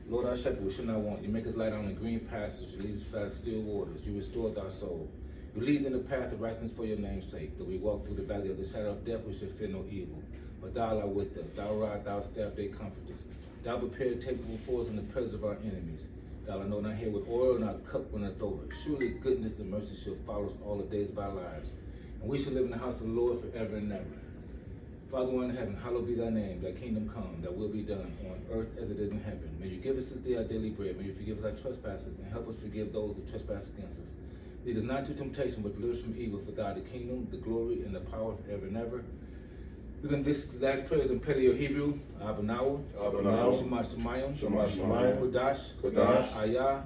Lord, our shepherd, we should not want. You make us lie down in green pastures. You lead us beside still waters. You restore our soul. You lead in the path of righteousness for your name's sake. Though we walk through the valley of the shadow of death, we shall fear no evil. For thou art with us. Thou rod, thou staff, they comfort us. Thou prepare a table before us in the presence of our enemies. Thou art known our head with oil, and our cup runneth over. Surely goodness and mercy shall follow us all the days of our lives. And we shall live in the house of the Lord forever and ever. Father, who art in heaven, hallowed be thy name. Thy kingdom come, thy will be done on earth as it is in heaven. May you give us this day our daily bread. May you forgive us our trespasses and help us forgive those who trespass against us. Lead us not into temptation, but deliver us from evil. For thou the kingdom, the glory, and the power forever and ever. We're going to this last prayer is in Paleo Hebrew. Abanawa, Shema Shemayim, Kodash, Ayah,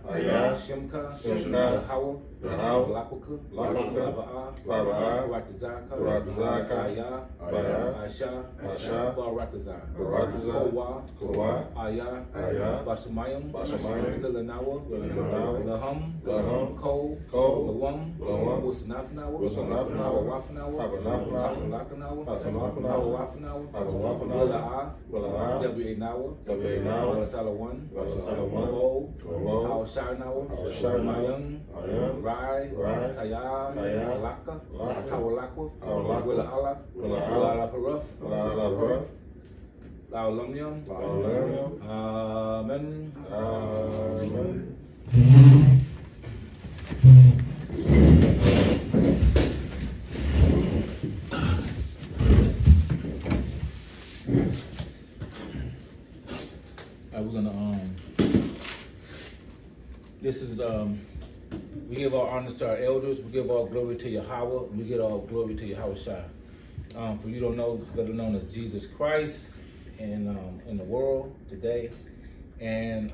Shemka, Yahweh, Lakwaka, Vaba'ah, Baratazaka, Ayah, Asha, Baratazah, Kowa, Ayah, Bashamayim, Lilanawa, Lahum, Ko, Lawam, Wasanafnawa, Wafnawa, Hasalakanawa, Wafnawa, W.A. Nawa, Wasalawan, How Shanawa, Mayung, Rai, Kaya, Laka, Kawalakwa, Willa Allah, Willa Paruf, Lao Lumyum, Amen. We're gonna this is we give our honors to our elders, we give all glory to Yahweh, and we give all glory to Yahweh Shai. For you don't know, better known as Jesus Christ in the world today. And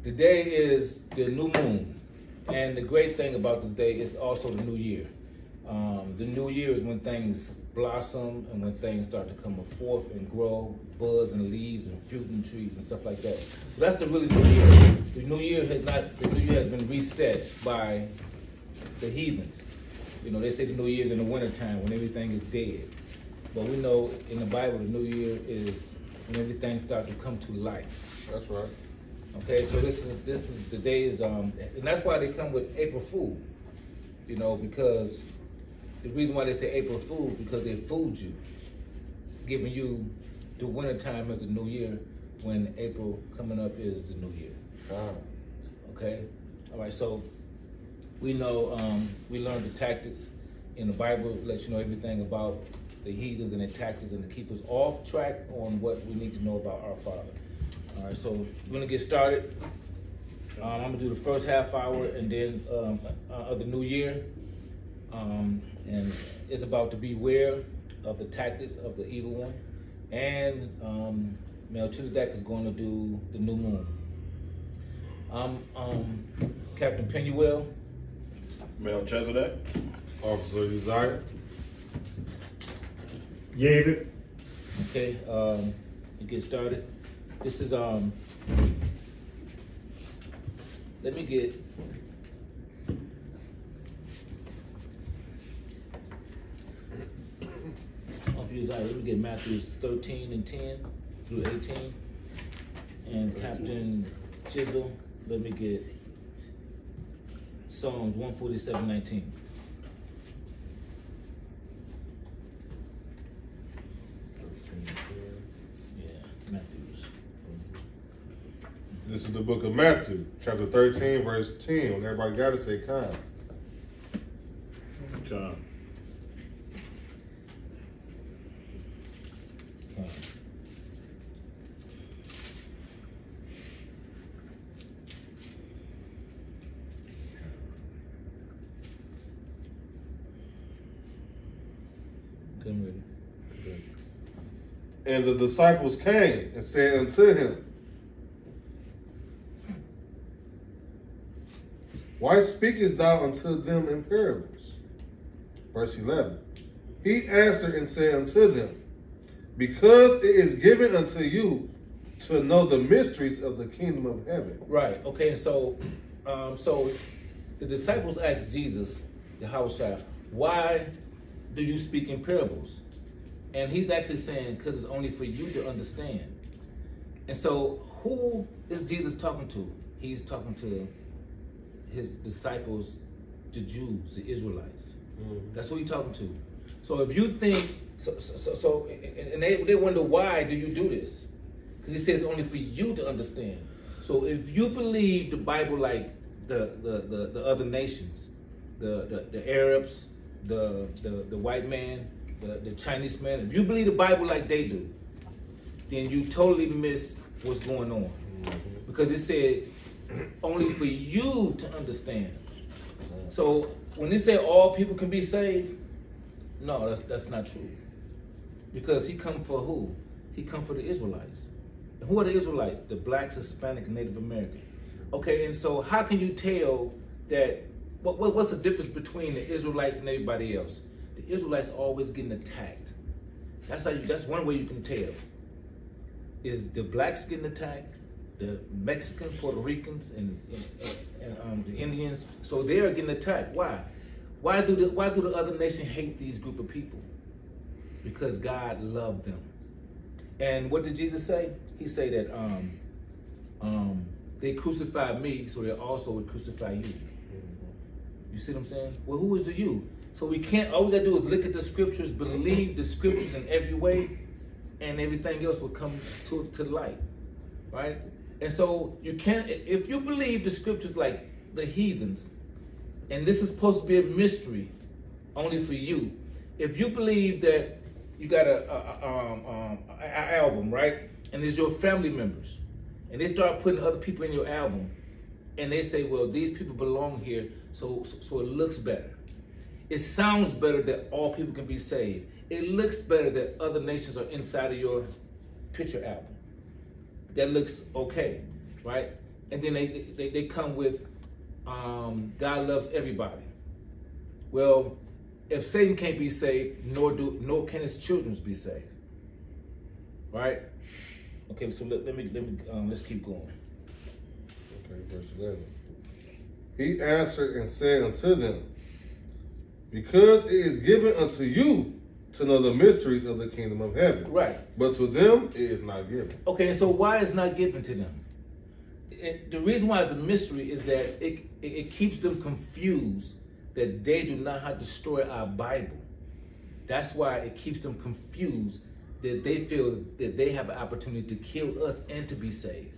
today is the new moon. And the great thing about this day is also the new year. The new year is when things blossom and when things start to come forth and grow, buds and leaves and fruit and trees and stuff like that. So that's the really new year. The new year has been reset by the heathens. You know, they say the new year is in the wintertime when everything is dead. But we know in the Bible the new year is when everything starts to come to life. That's right. Okay, so this is the days, and that's why they come with April Fool. You know, because the reason why they say April Fool, because they fooled you, giving you the winter time as the new year, when April coming up is the new year. Okay? All right, so we know, we learned the tactics in the Bible, lets you know everything about the heathens and their tactics and to keep us off track on what we need to know about our Father. All right, so we're gonna get started. I'm gonna do the first half hour and then of the new year. And it's about to beware of the tactics of the evil one. And Melchizedek is going to do the new moon. Captain Penuel. Melchizedek. Officer Uzziah. David. Okay, you get started. This is let me get let me get Matthews 13 and 10 through 18. And Captain Chisel, let me get Psalms 147:19. Yeah, Matthews. This is the book of Matthew, chapter 13, verse 10. When everybody got it, say kind. John. I'm ready. Okay. And the disciples came and said unto him, Why speakest thou unto them in parables? Verse 11. He answered and said unto them, Because it is given unto you to know the mysteries of the kingdom of heaven. Right. Okay. So, so the disciples asked Jesus, the house child, why do you speak in parables? And he's actually saying, because it's only for you to understand. And so who is Jesus talking to? He's talking to his disciples, the Jews, the Israelites. That's who he's talking to. So if you think, and they wonder, why do you do this? Because he says only for you to understand. So if you believe the Bible like the other nations, the Arabs, the white man, the Chinese man, if you believe the Bible like they do, then you totally miss what's going on. Because it said only for you to understand. So when they say all people can be saved, no, that's not true. Because he come for who? He come for the Israelites. And who are the Israelites? The blacks, Hispanic, and Native American. Okay, and so how can you tell that, what's the difference between the Israelites and everybody else? The Israelites are always getting attacked. That's one way you can tell. Is the blacks getting attacked, the Mexicans, Puerto Ricans, and the Indians, so they are getting attacked. Why? Why do the other nation hate these group of people? Because God loved them. And what did Jesus say? He said that they crucified me, so they also would crucify you. You see what I'm saying? Well, who is the you? So we can't. All we gotta do is look at the scriptures, believe the scriptures in every way, and everything else will come to the light, right? And so you can't. If you believe the scriptures like the heathens, and this is supposed to be a mystery only for you. If you believe that you got a album, right, and it's your family members, and they start putting other people in your album, and they say, well, these people belong here, so it looks better. It sounds better that all people can be saved. It looks better that other nations are inside of your picture album. That looks okay, right? And then they come with God loves everybody. Well, if Satan can't be saved, nor can his children be saved, right? Okay, so let's keep going. Okay, verse 11. He answered and said unto them, because it is given unto you to know the mysteries of the kingdom of heaven. Right. But to them it is not given. Okay, and so why is not given to them? The reason why it's a mystery is that it keeps them confused that they do not have to destroy our Bible. That's why it keeps them confused that they feel that they have an opportunity to kill us and to be saved.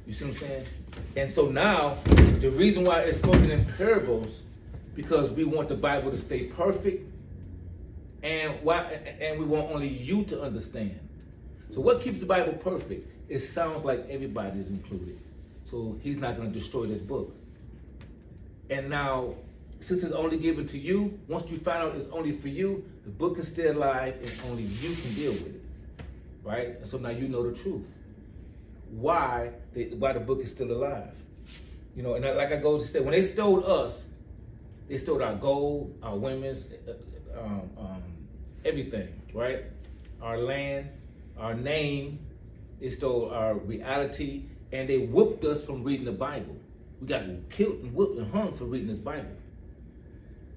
You see what I'm saying? And so now, the reason why it's spoken in parables, because we want the Bible to stay perfect, and we want only you to understand. So what keeps the Bible perfect? It sounds like everybody is included. So he's not going to destroy this book. And now, since it's only given to you, once you find out it's only for you, the book is still alive and only you can deal with it. Right? And so now you know the truth. Why the book is still alive. You know, and like I go to say, when they stole us, they stole our gold, our women's, everything, right? Our land, our name. They stole our reality, and they whooped us from reading the Bible. We got killed and whooped and hung for reading this Bible.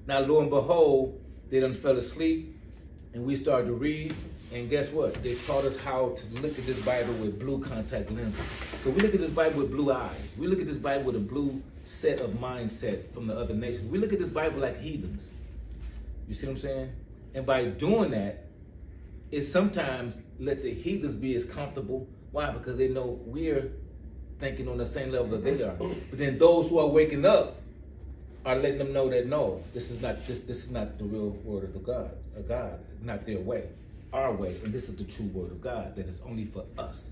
Now, lo and behold, they done fell asleep, and we started to read, and guess what? They taught us how to look at this Bible with blue contact lenses. So we look at this Bible with blue eyes. We look at this Bible with a blue set of mindset from the other nations. We look at this Bible like heathens. You see what I'm saying? And by doing that, it sometimes let the heathens be as comfortable. Why? Because they know we're thinking on the same level that they are. But then those who are waking up are letting them know that no, this is not the real word of God, not their way, our way, and this is the true word of God that is only for us.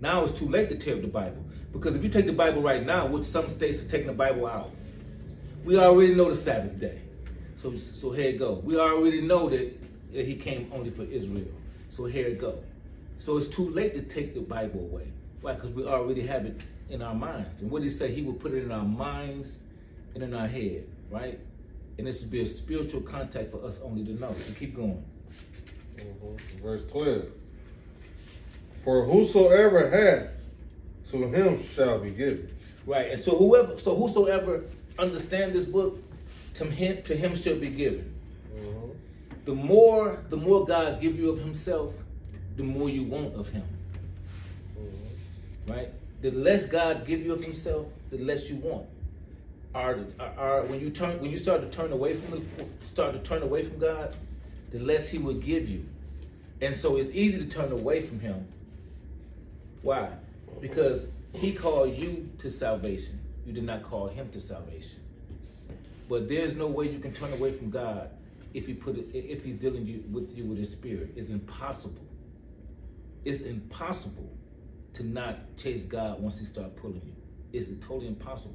Now it's too late to tear up the Bible, because if you take the Bible right now, which some states are taking the Bible out, we already know the Sabbath day. So here it go. We already know that he came only for Israel. So here it go. So it's too late to take the Bible away. Why? Because we already have it in our minds. And what did he say? He will put it in our minds and in our head, right? And this would be a spiritual contact for us only to know. So keep going. Verse 12. For whosoever hath, to him shall be given. Right. And so whosoever understand this book, to him shall be given. The more God give you of himself, the more you want of him. Right? The less God give you of Himself, the less you want. When you start to turn away from God, the less He will give you. And so it's easy to turn away from Him. Why? Because He called you to salvation. You did not call Him to salvation. But there's no way you can turn away from God if He's dealing with you with His Spirit. It's impossible. It's impossible to not chase God once He starts pulling you. It's totally impossible.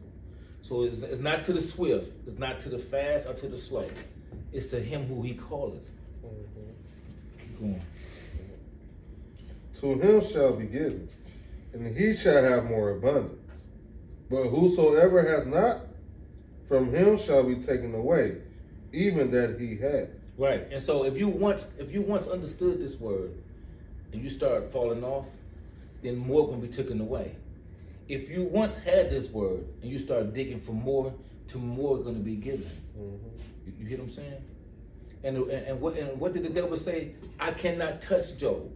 So it's not to the swift, it's not to the fast or to the slow. It's to him who He calleth. Keep going. To him shall be given, and he shall have more abundance. But whosoever hath not, from him shall be taken away, even that he had. Right. And so if you once understood this word and you start falling off, then more going to be taken away. If you once had this word and you start digging for more, to more going to be given. You hear what I'm saying? And what did the devil say? I cannot touch Job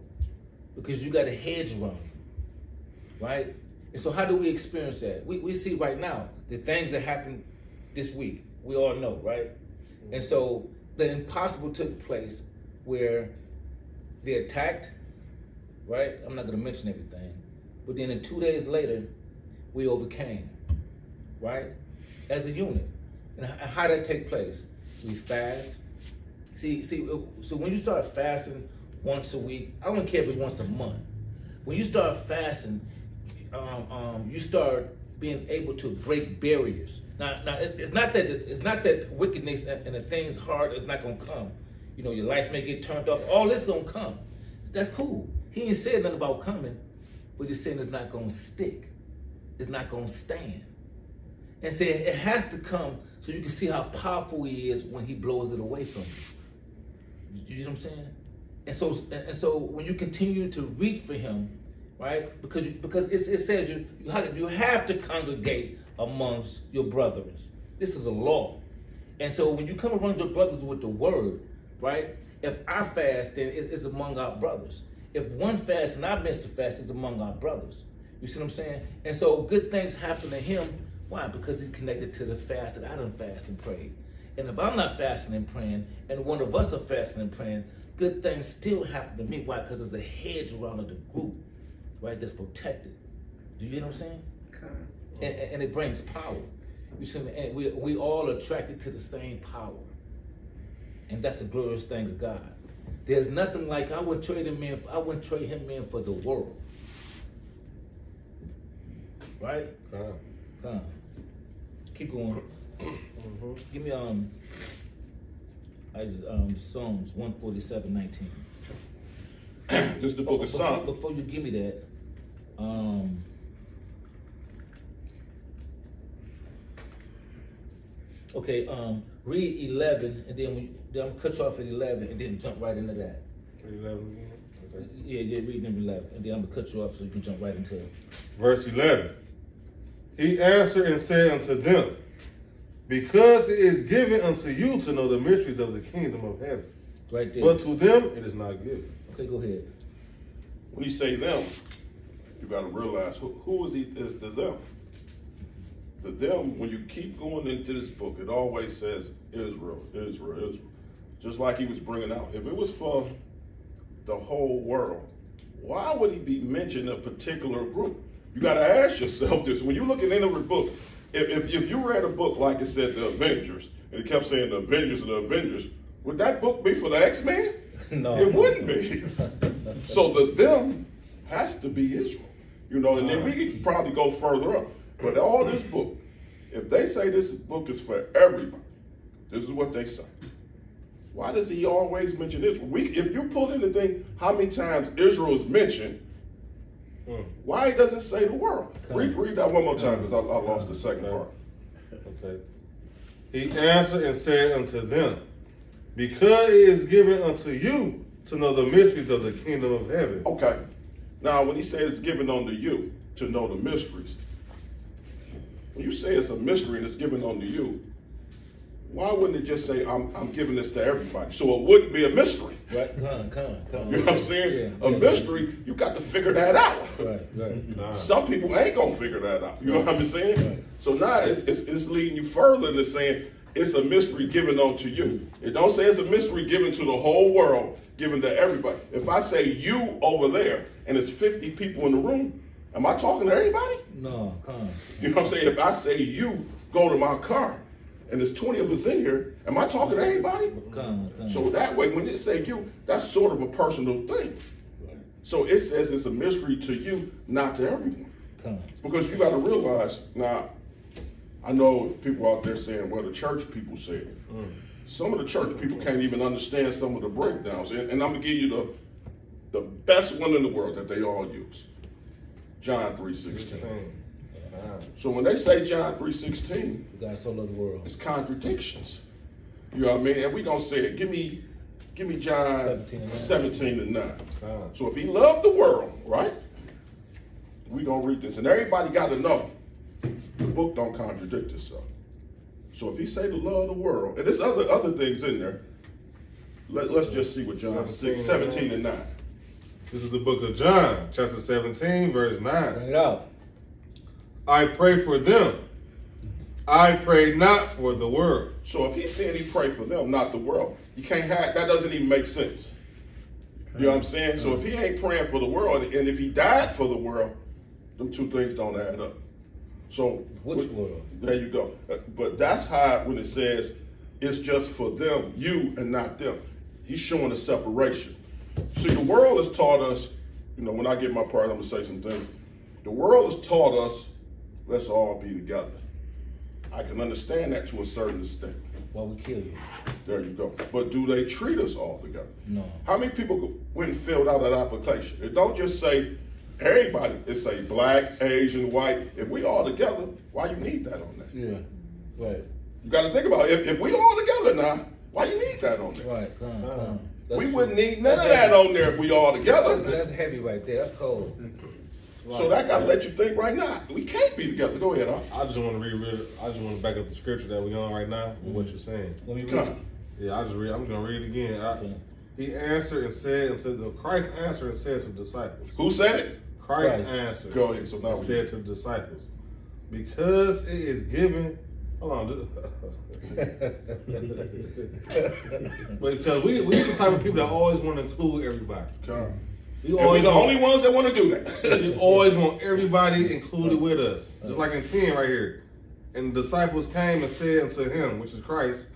because you got a hedge around you, right? And so how do we experience that? We see right now the things that happened this week. We all know, right? And so the impossible took place where they attacked, right? I'm not going to mention everything. But then 2 days later, we overcame, right? As a unit. And how did that take place? We fast. See, so when you start fasting once a week, I don't care if it's once a month. When you start fasting, you start being able to break barriers. Now it's not that wickedness and the things hard is not gonna come. You know, your lights may get turned off. All this gonna come. That's cool. He ain't said nothing about coming, but he's saying it's not gonna stick. It's not gonna stand. And say it has to come so you can see how powerful he is when he blows it away from you. You know what I'm saying? And so when you continue to reach for him, right? Because it says you have to congregate amongst your brothers. This is a law. And so when you come among your brothers with the word, right? If I fast, then it's among our brothers. If one fasts and I miss a fast, it's among our brothers. You see what I'm saying? And so good things happen to him. Why? Because he's connected to the fast that I done fast and prayed. And if I'm not fasting and praying, and one of us are fasting and praying, good things still happen to me. Why? Because there's a hedge around the group, right, that's protected. Do you hear what I'm saying? Okay. And it brings power. You see what I mean? And we all are attracted to the same power. And that's the glorious thing of God. There's nothing like I wouldn't trade him in for the world. Right? Come. Keep going. Give me Psalms 147:19. This is the book of Psalms. Before you give me that, read 11, and then I'm gonna cut you off at 11, and then jump right into that. 11 again? Okay. Yeah, read number 11, and then I'm gonna cut you off so you can jump right into it. Verse 11. He answered and said unto them, because it is given unto you to know the mysteries of the kingdom of heaven. Right there. But to them it is not given. Okay, go ahead. When you say them, you got to realize who is the them. The them, when you keep going into this book, it always says Israel, Israel, Israel. Just like he was bringing out. If it was for the whole world, why would he be mentioning a particular group? You got to ask yourself this. When you're looking into a book, if you read a book like it said the Avengers, and it kept saying the Avengers and the Avengers, would that book be for the X-Men? No. It wouldn't be. So the them has to be Israel. You know, and then we could probably go further up. But all this book, if they say this book is for everybody, this is what they say. Why does he always mention Israel? If you pull in the thing, how many times Israel is mentioned, why does it say the world? Read that one more time, because I lost the second part. Okay. He answered and said unto them, because it is given unto you to know the mysteries of the kingdom of heaven. Okay. Now, when he says it's given unto you to know the mysteries, when you say it's a mystery and it's given unto you, why wouldn't it just say, I'm giving this to everybody? So it wouldn't be a mystery. Right, come. You know what I'm saying? Yeah, A mystery, you got to figure that out. Right. Nah. Some people ain't gonna figure that out. You know what I'm saying? Right. So now it's leading you further into saying it's a mystery given unto you. It don't say it's a mystery given to the whole world, given to everybody. If I say you over there and it's 50 people in the room, am I talking to everybody? No, come. You know what I'm saying? If I say you go to my car and there's 20 of us in here, am I talking to everybody? Come. So that way, when it say you, that's sort of a personal thing. So it says it's a mystery to you, not to everyone. Come. Because you got to realize, now, I know people out there saying, well, the church people say it. Some of the church people can't even understand some of the breakdowns. And I'm going to give you the best one in the world that they all use. John 3:16. So when they say John 3:16, God so loved the world. it's contradictions. You know what I mean? And we're going to say it. Give me John 17:9. So if he loved the world, right? We're going to read this. And everybody got to know the book don't contradict itself. So if he say the love of the world, and there's other things in there, let's just see what John 17:9. This is the book of John, chapter 17, verse 9. Bring it out. I pray for them. I pray not for the world. So if he's saying he pray for them, not the world, you can't have, that doesn't even make sense. You know what I'm saying? So if he ain't praying for the world, and if he died for the world, them two things don't add up. So Which world? There you go. But that's how when it says it's just for them, you and not them, he's showing a separation. See, the world has taught us, you know, when I get my part, I'm gonna say some things. The world has taught us, let's all be together. I can understand that to a certain extent. Well, we kill you. There you go. But do they treat us all together? No. How many people went and filled out that application? It don't just say everybody. It say black, Asian, white. If we all together, why you need that on there? Yeah. Right. You got to think about it. If we all together now, why you need that on there? Right. Come. We wouldn't need none of that on there if we all together. That's heavy right there. That's cold. So that got to let you think right now. We can't be together. Go ahead, I just want to I just want to back up the scripture that we're on right now with what you're saying. Let me read Come. it. Yeah, I'm going to read it again. Okay. He answered and said Christ answered and said to the disciples. Who said it? Christ Christ. answered. Go ahead. So now and said to the disciples, because it is given. Hold on. Because we the type of people that always want to include everybody. Come. We And we always the want- only ones that want to do that. We always want everybody included with us. Just like in 10 right here. And the disciples came and said unto him, which is Christ,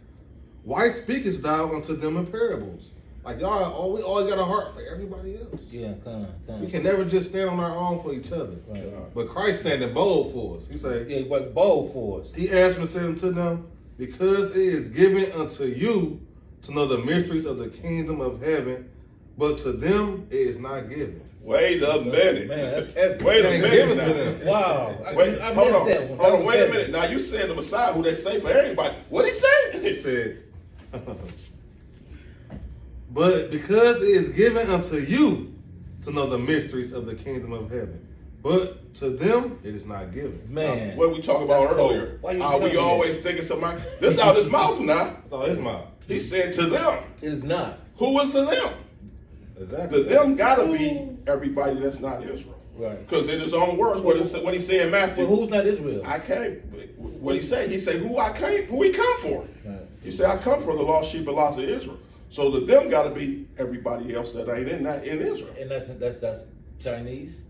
why speakest thou unto them in parables? Like we always got a heart for everybody else. Yeah. Come. We can never just stand on our own for each other. Right. But Christ standing bold for us. He said, Yeah. But bold for us. he answered and said unto them, because it is given unto you to know the mysteries of the kingdom of heaven, but to them it is not given. Wait a minute. Man, that's heavy. Wait a It ain't minute given now. to them. Wow. Wait, I hold missed on. that one. Hold That on, was wait a heavy. minute. Now you said the Messiah, who they say for everybody. What he say? He said, but because it is given unto you to know the mysteries of the kingdom of heaven, but to them it is not given. Man. What we talked about That's cold. earlier. Why you Are telling we me always thinking somebody? This out his mouth now. That's all his mouth. He said to them. It is not. Who was the them? Exactly. The them gotta be everybody that's not Israel. Right. Because in his own words, what he said in Matthew, Well, who's not Israel? I came. What he said who he come for? Right. He said, I come for the lost sheep and lost of Israel. So the them gotta be everybody else that ain't in Israel. And that's Chinese,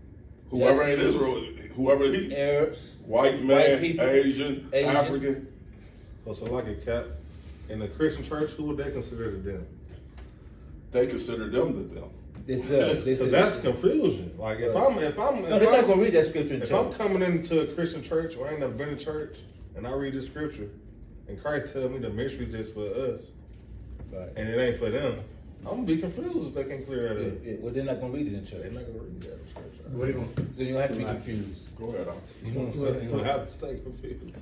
Whoever ain't Israel, whoever he, Arabs, white man, white people, Asian, African. So like a cap in the Christian church, who would they consider the them? They consider them the them. This So that's confusion. Like if Right. I'm No, they're not gonna read that scripture in if church. I'm coming into a Christian church or I ain't never been to church and I read the scripture and Christ tell me the mysteries is for us Right. and it ain't for them, I'm gonna be confused if they can't clear that up. Well, they're not gonna read it in church. They're not gonna read that in church. What are you gonna? So you don't have to be confused. Go ahead, Al. You know what I'm You saying? don't have to stay confused.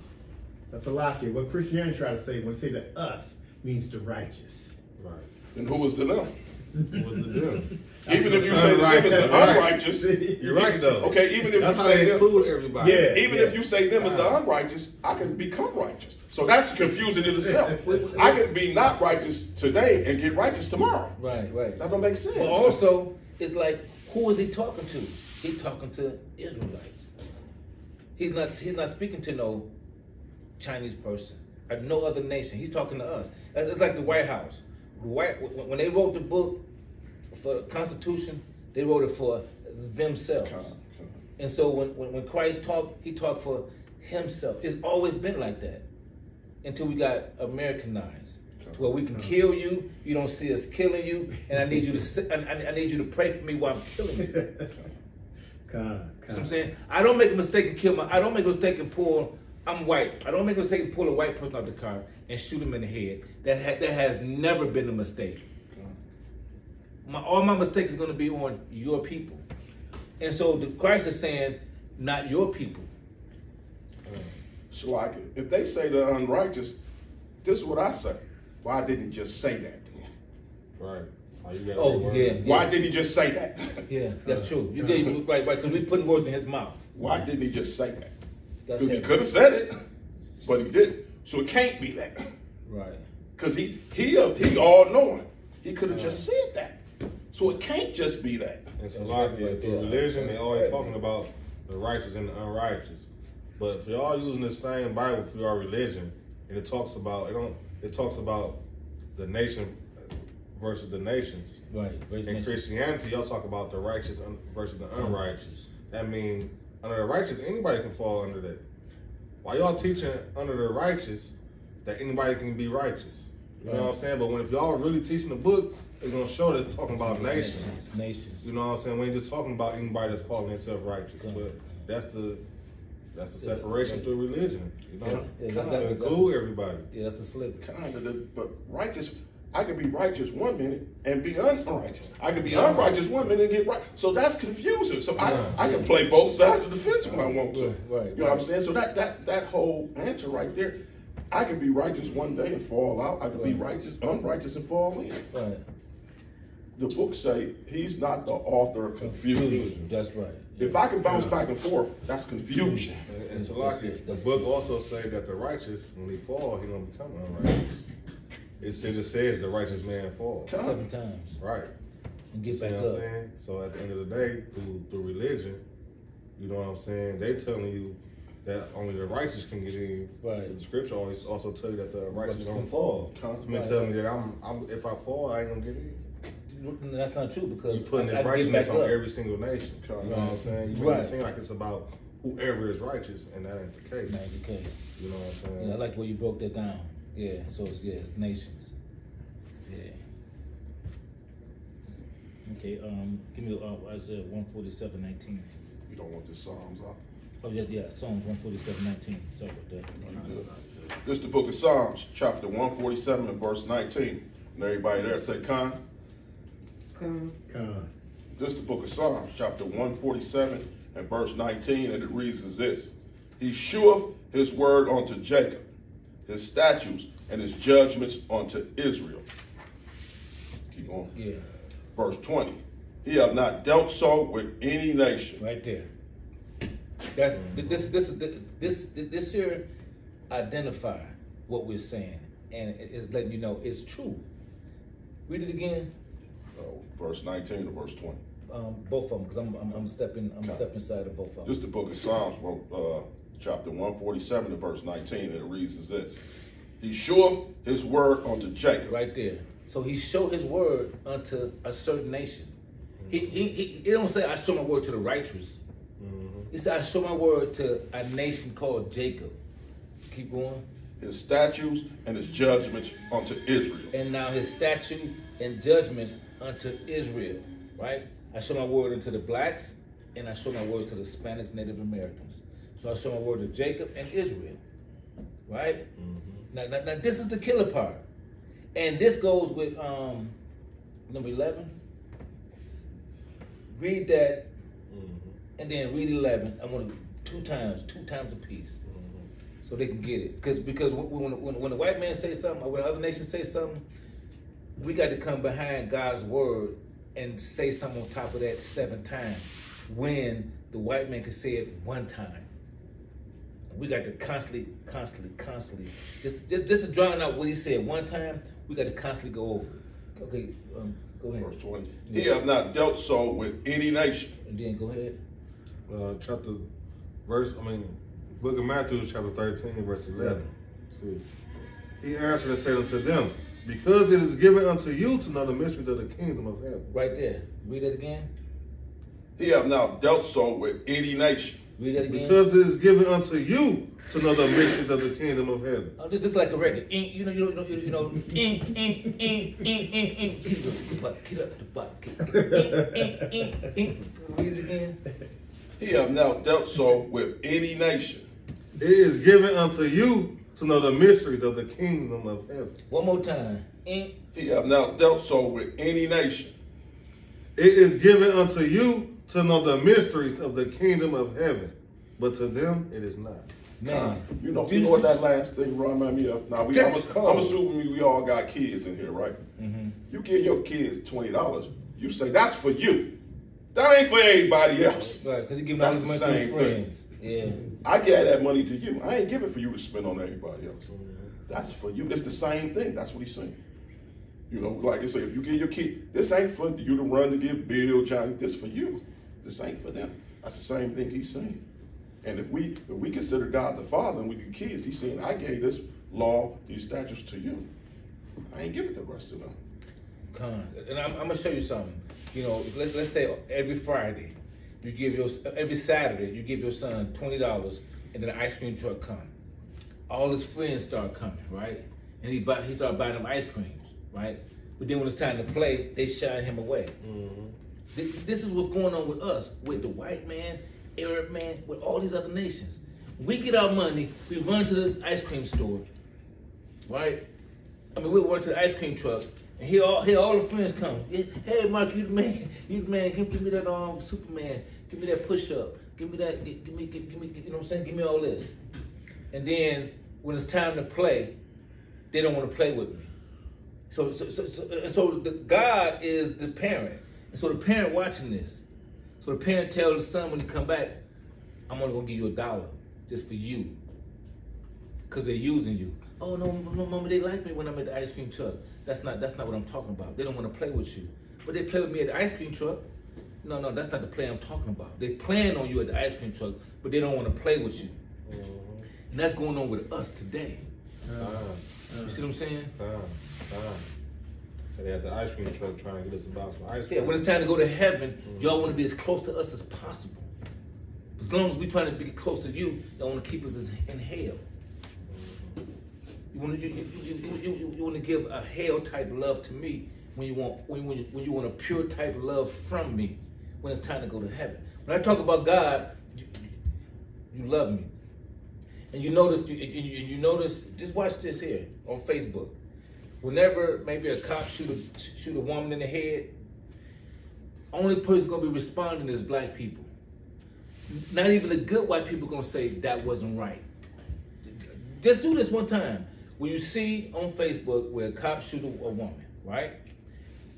That's a lie here. What Christianity try to say when they say that us means the righteous. Right. And who was the them? With the them. Even if you say them is the unrighteous, You're right though. okay, even if That's you how say they them, include everybody. Yeah. even if you say them as the unrighteous, I can become righteous. So that's confusing in itself. I can be not righteous today and get righteous tomorrow. Right, right. That don't make sense. But also, it's like, who is he talking to? He's talking to Israelites. He's not speaking to no Chinese person or no other nation. He's talking to us. It's like the White House. When they wrote the book for the Constitution, they wrote it for themselves. And so when Christ talked, he talked for himself. It's always been like that until we got Americanized, to where we can kill you. You don't see us killing you, and I need you to I need you to pray for me while I'm killing you. You know what I'm saying? I don't make a mistake and kill I don't make a mistake and pull. I'm white. I don't make a mistake and pull a white person out the car and shoot him in the head. That has never been a mistake. All my mistakes are going to be on your people. And so Christ is saying, not your people. So like, if they say the unrighteous, this is what I say. Why didn't he just say that then? Right. You gotta Oh, reword yeah. it. Why didn't he just say that? Yeah, that's true. You did right, because we putting words in his mouth. Why didn't he just say that? That's Because he it. could have said it, but he didn't. So it can't be that. Right. Because he all knowing. He could have just said that. So it can't just be that. And so That's like right there. through religion, they That's always right. talking about the righteous and the unrighteous. But if y'all using the same Bible for your religion, and it talks about the nation versus the nations. Right. In Christianity, y'all talk about the righteous versus the unrighteous. That means under the righteous, anybody can fall under that. Why y'all teaching under the righteous that anybody can be righteous? You know what I'm saying? But if y'all really teaching the book, it's gonna show that it's talking about nations. Nations. You know what I'm saying? We ain't just talking about anybody that's calling themselves righteous. But that's the separation through religion. You know, that's include everybody. Yeah, that's the slip. Kind of, but righteous. I can be righteous one minute and be unrighteous. I can be unrighteous one minute and get right. So that's confusing. So I can play both sides of the fence when I want to. Right. You know what I'm saying? So that whole answer right there, I can be righteous one day and fall out. I can be unrighteous and fall in. Right. The book say he's not the author of confusion. That's right. If I can bounce back and forth, that's confusion. And so like the book also say that the righteous, when he fall, he gonna become unrighteous. It just says the righteous man falls. 7 times. Right. And You get see back what I'm up. saying? So at the end of the day, through religion, you know what I'm saying? They telling you that only the righteous can get in. Right. The scripture always also tell you that the righteous don't fall. Right. I mean, telling me that I'm if I fall, I ain't gonna get in. That's not true because You putting I this can get righteousness back on up. every single nation. You know what I'm saying? You make Right. it seem like it's about whoever is righteous, and that ain't the case. Not the case. You know what I'm saying? Yeah, I like the way you broke that down. Yeah, so it's nations. Yeah. Okay, give me Isaiah 147:19. You don't want the Psalms out. Oh yeah, Psalms 147:19. Sorry about that. This is the book of Psalms, chapter 147 and verse 19. And everybody there say, Con. This is the book of Psalms, chapter 147 and verse 19, and it reads as this. He sheweth his word unto Jacob, his statutes and his judgments unto Israel. Keep going. Yeah, Verse 20. He have not dealt so with any nation. right there. That's this here identify what we're saying, and it's letting you know it's true. Read it again. Verse 19 and verse 20. Both of them, because I'm stepping inside of both of them. This is the book of Psalms, chapter 147 and verse 19, and it reads as this. He showeth his word unto Jacob. Right there. So he showed his word unto a certain nation. He don't say I show my word to the righteous. He said I show my word to a nation called Jacob. Keep going. His statutes and his judgments unto Israel. And now his statute and judgments unto Israel. Right? I show my word unto the blacks, and I show my words to the Hispanics, Native Americans. So I show my word to Jacob and Israel. Right? Now this is the killer part. And this goes with number 11. Read that, and then read 11. I want two times a piece, so they can get it. Because when the white man say something, or when other nations say something, we got to come behind God's word and say something on top of that 7 times when the white man can say it 1 time. We got to constantly, just to drown out what he said 1 time, we got to constantly go over it. Okay, go ahead. Verse 20. He have not dealt so with any nation. And then go ahead. Book of Matthew, chapter 13, verse 11. He answered and said unto them, because it is given unto you to know the mysteries of the kingdom of heaven. Right there. Read that again. He have not dealt so with any nation. Read that again. Because it is given unto you to know the mysteries of the kingdom of heaven. Oh, this is like a record. You know. Get up the butt. Read it again. He have not dealt so with any nation. It is given unto you to know the mysteries of the kingdom of heaven. One more time. He have not dealt so with any nation. It is given unto you to know the mysteries of the kingdom of heaven, but to them it is not. Man, you know what that last thing remind me of? Now, I'm assuming we all got kids in here, right? Mm-hmm. You give your kids $20, you say, that's for you. That ain't for everybody else. Right, because you give all his money to his friends. Yeah. I gave that money to you. I ain't give it for you to spend on everybody else. That's for you. It's the same thing. That's what he's saying. You know, like I say, if you give your kid, this ain't for you to run to give Bill, Johnny. This for you. This ain't for them. That's the same thing he's saying. And if we consider God the Father and we the kids, he's saying, I gave this law, these statutes to you. I ain't giving the rest of them. And I'm gonna show you something. You know, let's say every Friday, every Saturday, you give your son $20, and then an ice cream truck come. All his friends start coming, right? And he start buying them ice creams, right? But then when it's time to play, they shine him away. Mm-hmm. This is what's going on with us, with the white man, Arab man, with all these other nations. We get our money, we run to the ice cream store, right? I mean, we run to the ice cream truck, and here all the friends come. Hey, Mark, you the man. Give me that Superman. Give me that push-up. Give me that. Give me. You know what I'm saying? Give me all this. And then when it's time to play, they don't want to play with me. So God is the parent, and so the parent watching this. So the parent tells the son when he come back, I'm only gonna give you $1 just for you, because they're using you. Oh no, mama, they like me when I'm at the ice cream truck. That's not what I'm talking about. They don't want to play with you, but they play with me at the ice cream truck. No, that's not the play I'm talking about. They plan on you at the ice cream truck, but they don't want to play with you. And that's going on with us today. You see what I'm saying? So they had the ice cream truck trying to get us to buy some ice cream. Yeah, when it's time to go to heaven, y'all want to be as close to us as possible. As long as we trying to be close to you, y'all want to keep us in hell. You want to give a hell type love to me when you want a pure type of love from me when it's time to go to heaven. When I talk about God, you love me, and you notice. You notice. Just watch this here on Facebook. Whenever maybe a cop shoot a woman in the head, only person gonna be responding is black people. Not even the good white people gonna say that wasn't right. Just do this one time. When you see on Facebook where a cop shoot a woman, right?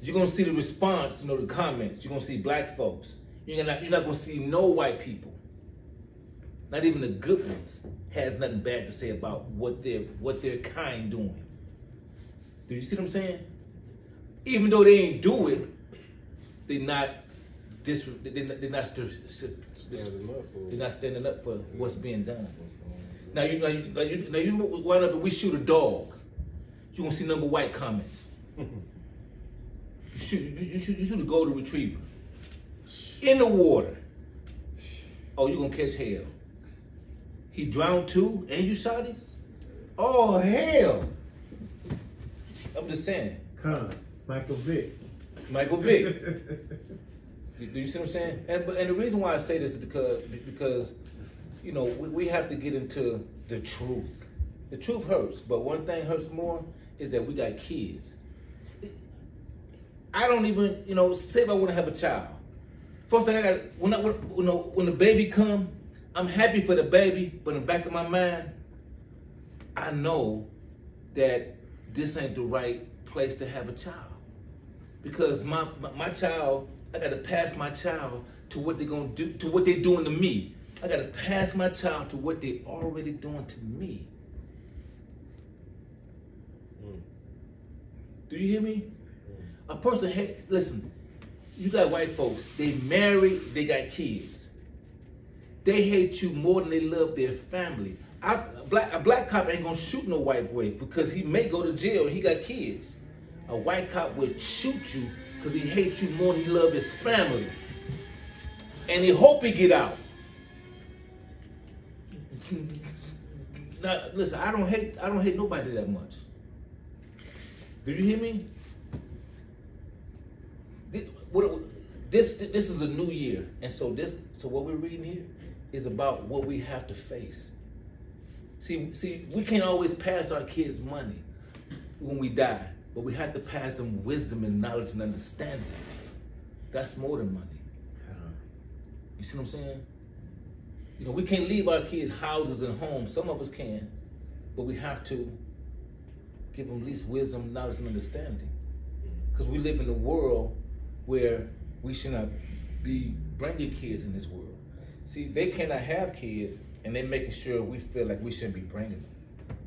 You're gonna see the response, the comments. You're gonna see black folks. You're not gonna see no white people. Not even the good ones has nothing bad to say about what their kind doing. Do you see what I'm saying? Even though they ain't do it, they're not standing up for what's being done. Now you wind up and we shoot a dog. You're gonna see number white comments. You shoot a golden retriever in the water. Oh, you're gonna catch hell. He drowned too, and you shot him? Oh hell! I'm just saying. Michael Vick. Do you see what I'm saying? And the reason why I say this is because we have to get into the truth. The truth hurts, but one thing hurts more is that we got kids. I don't even, say if I want to have a child. First thing I got, when the baby come, I'm happy for the baby, but in the back of my mind, I know that this ain't the right place to have a child. Because my child, I gotta pass my child to what they're gonna do, to what they're doing to me. I gotta pass my child to what they're already doing to me. Do you hear me? A person listen, you got white folks, they married, they got kids. They hate you more than they love their family. A black cop ain't gonna shoot no white boy because he may go to jail and he got kids. A white cop would shoot you because he hates you more than he loves his family. And he hope he get out. Now, listen, I don't hate nobody that much. Do you hear me? This is a new year, and so what we're reading here is about what we have to face. See, we can't always pass our kids money when we die, but we have to pass them wisdom and knowledge and understanding. That's more than money. You see what I'm saying? You know, we can't leave our kids houses and homes. Some of us can, but we have to give them at least wisdom, knowledge, and understanding. Because we live in a world where we should not be bringing kids in this world. See, they cannot have kids, and they're making sure we feel like we shouldn't be bringing them.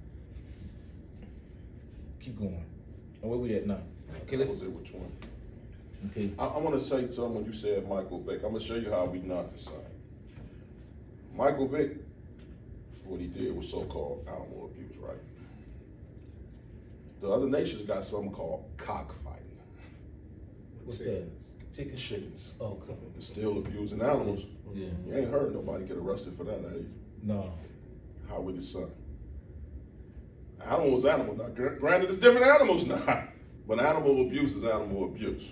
Keep going. Oh, where we at now? Okay, let's. Which one? Okay. I want to say something when you said Michael Vick. I'm gonna show you how we not the same. Michael Vick, what he did was so-called animal abuse, right? The other nations got something called cockfighting. What's that? Chickens. Oh, come on. They're still abusing animals. Yeah. You ain't heard nobody get arrested for that, eh? No. How with his son? Animal is animal. Now, granted, it's different animals now, but animal abuse is animal abuse.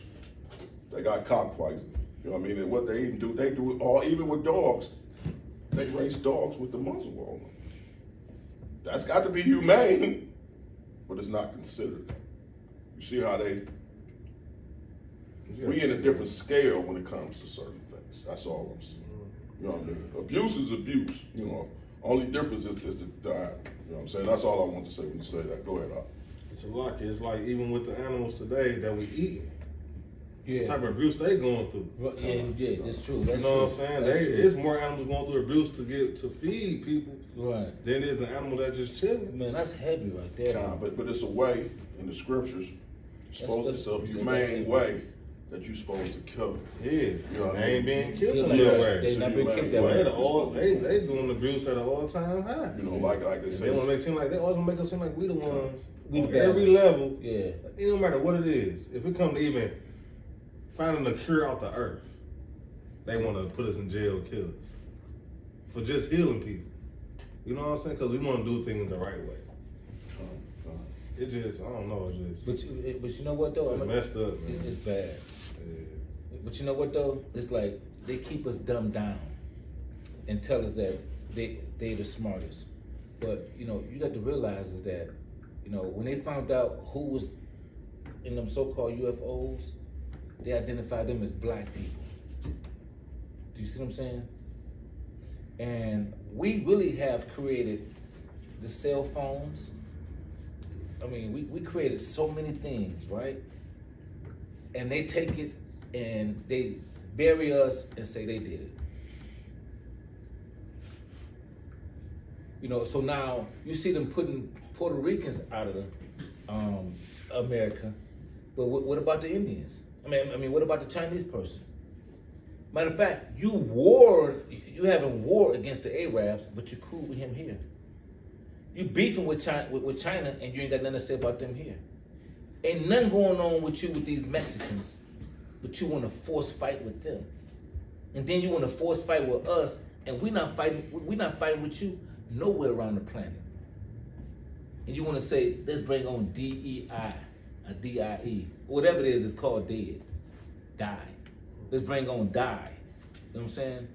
They got cockfighting. You know what I mean? And what they even do, they do it all, even with dogs. They race dogs with the muzzle on them. That's got to be humane, but it's not considered. You see how we in a different scale when it comes to certain things. That's all I'm saying. You know what I mean? Abuse is abuse. You know, only difference is the you know what I'm saying? That's all I want to say when you say that. Go ahead, Al. It's a lot. It's like even with the animals today that we eat. Yeah. The type of abuse they going through. Yeah, that's true. That's you know true. what I'm saying? That's true. It's more animals going through abuse to feed people Right. than it is an animal that just chilling. Man, that's heavy right there. But it's a way in the scriptures, it's a humane way that you're supposed to kill them. Yeah, You know what I they ain't mean? being killed Yeah, in like that that. way. They not being So killed you that way. They doing abuse at an all-time high. You know, like they And say. they want to make it seem like they always make us seem like we the ones We on the every bad. level. Yeah. It don't matter what it is. If it come to even finding a cure out the earth, they want to put us in jail, kill us for just healing people. You know what I'm saying? Because we want to do things the right way. It just, I don't know, it's just But you know what though? it's messed up, man. It's bad. Yeah. But you know what though? It's like they keep us dumbed down and tell us that they the smartest. But you know, you got to realize is that, you know, when they found out who was in them so-called UFOs, they identified them as black people. Do you see what I'm saying? And we really have created the cell phones. I mean, we created so many things, right? And they take it and they bury us and say they did it. You know, so now you see them putting Puerto Ricans out of America, but what about the Indians? I mean, what about the Chinese person? Matter of fact, you having war against the Arabs, but you're cool with him here. You beefing with China, and you ain't got nothing to say about them here. Ain't nothing going on with you with these Mexicans, but you want to force fight with them, and then you want to force fight with us, and we're not fighting with you nowhere around the planet. And you want to say, let's bring on DEI, a DIE, whatever it is, it's called dead, die. Let's bring on die. You know what I'm saying?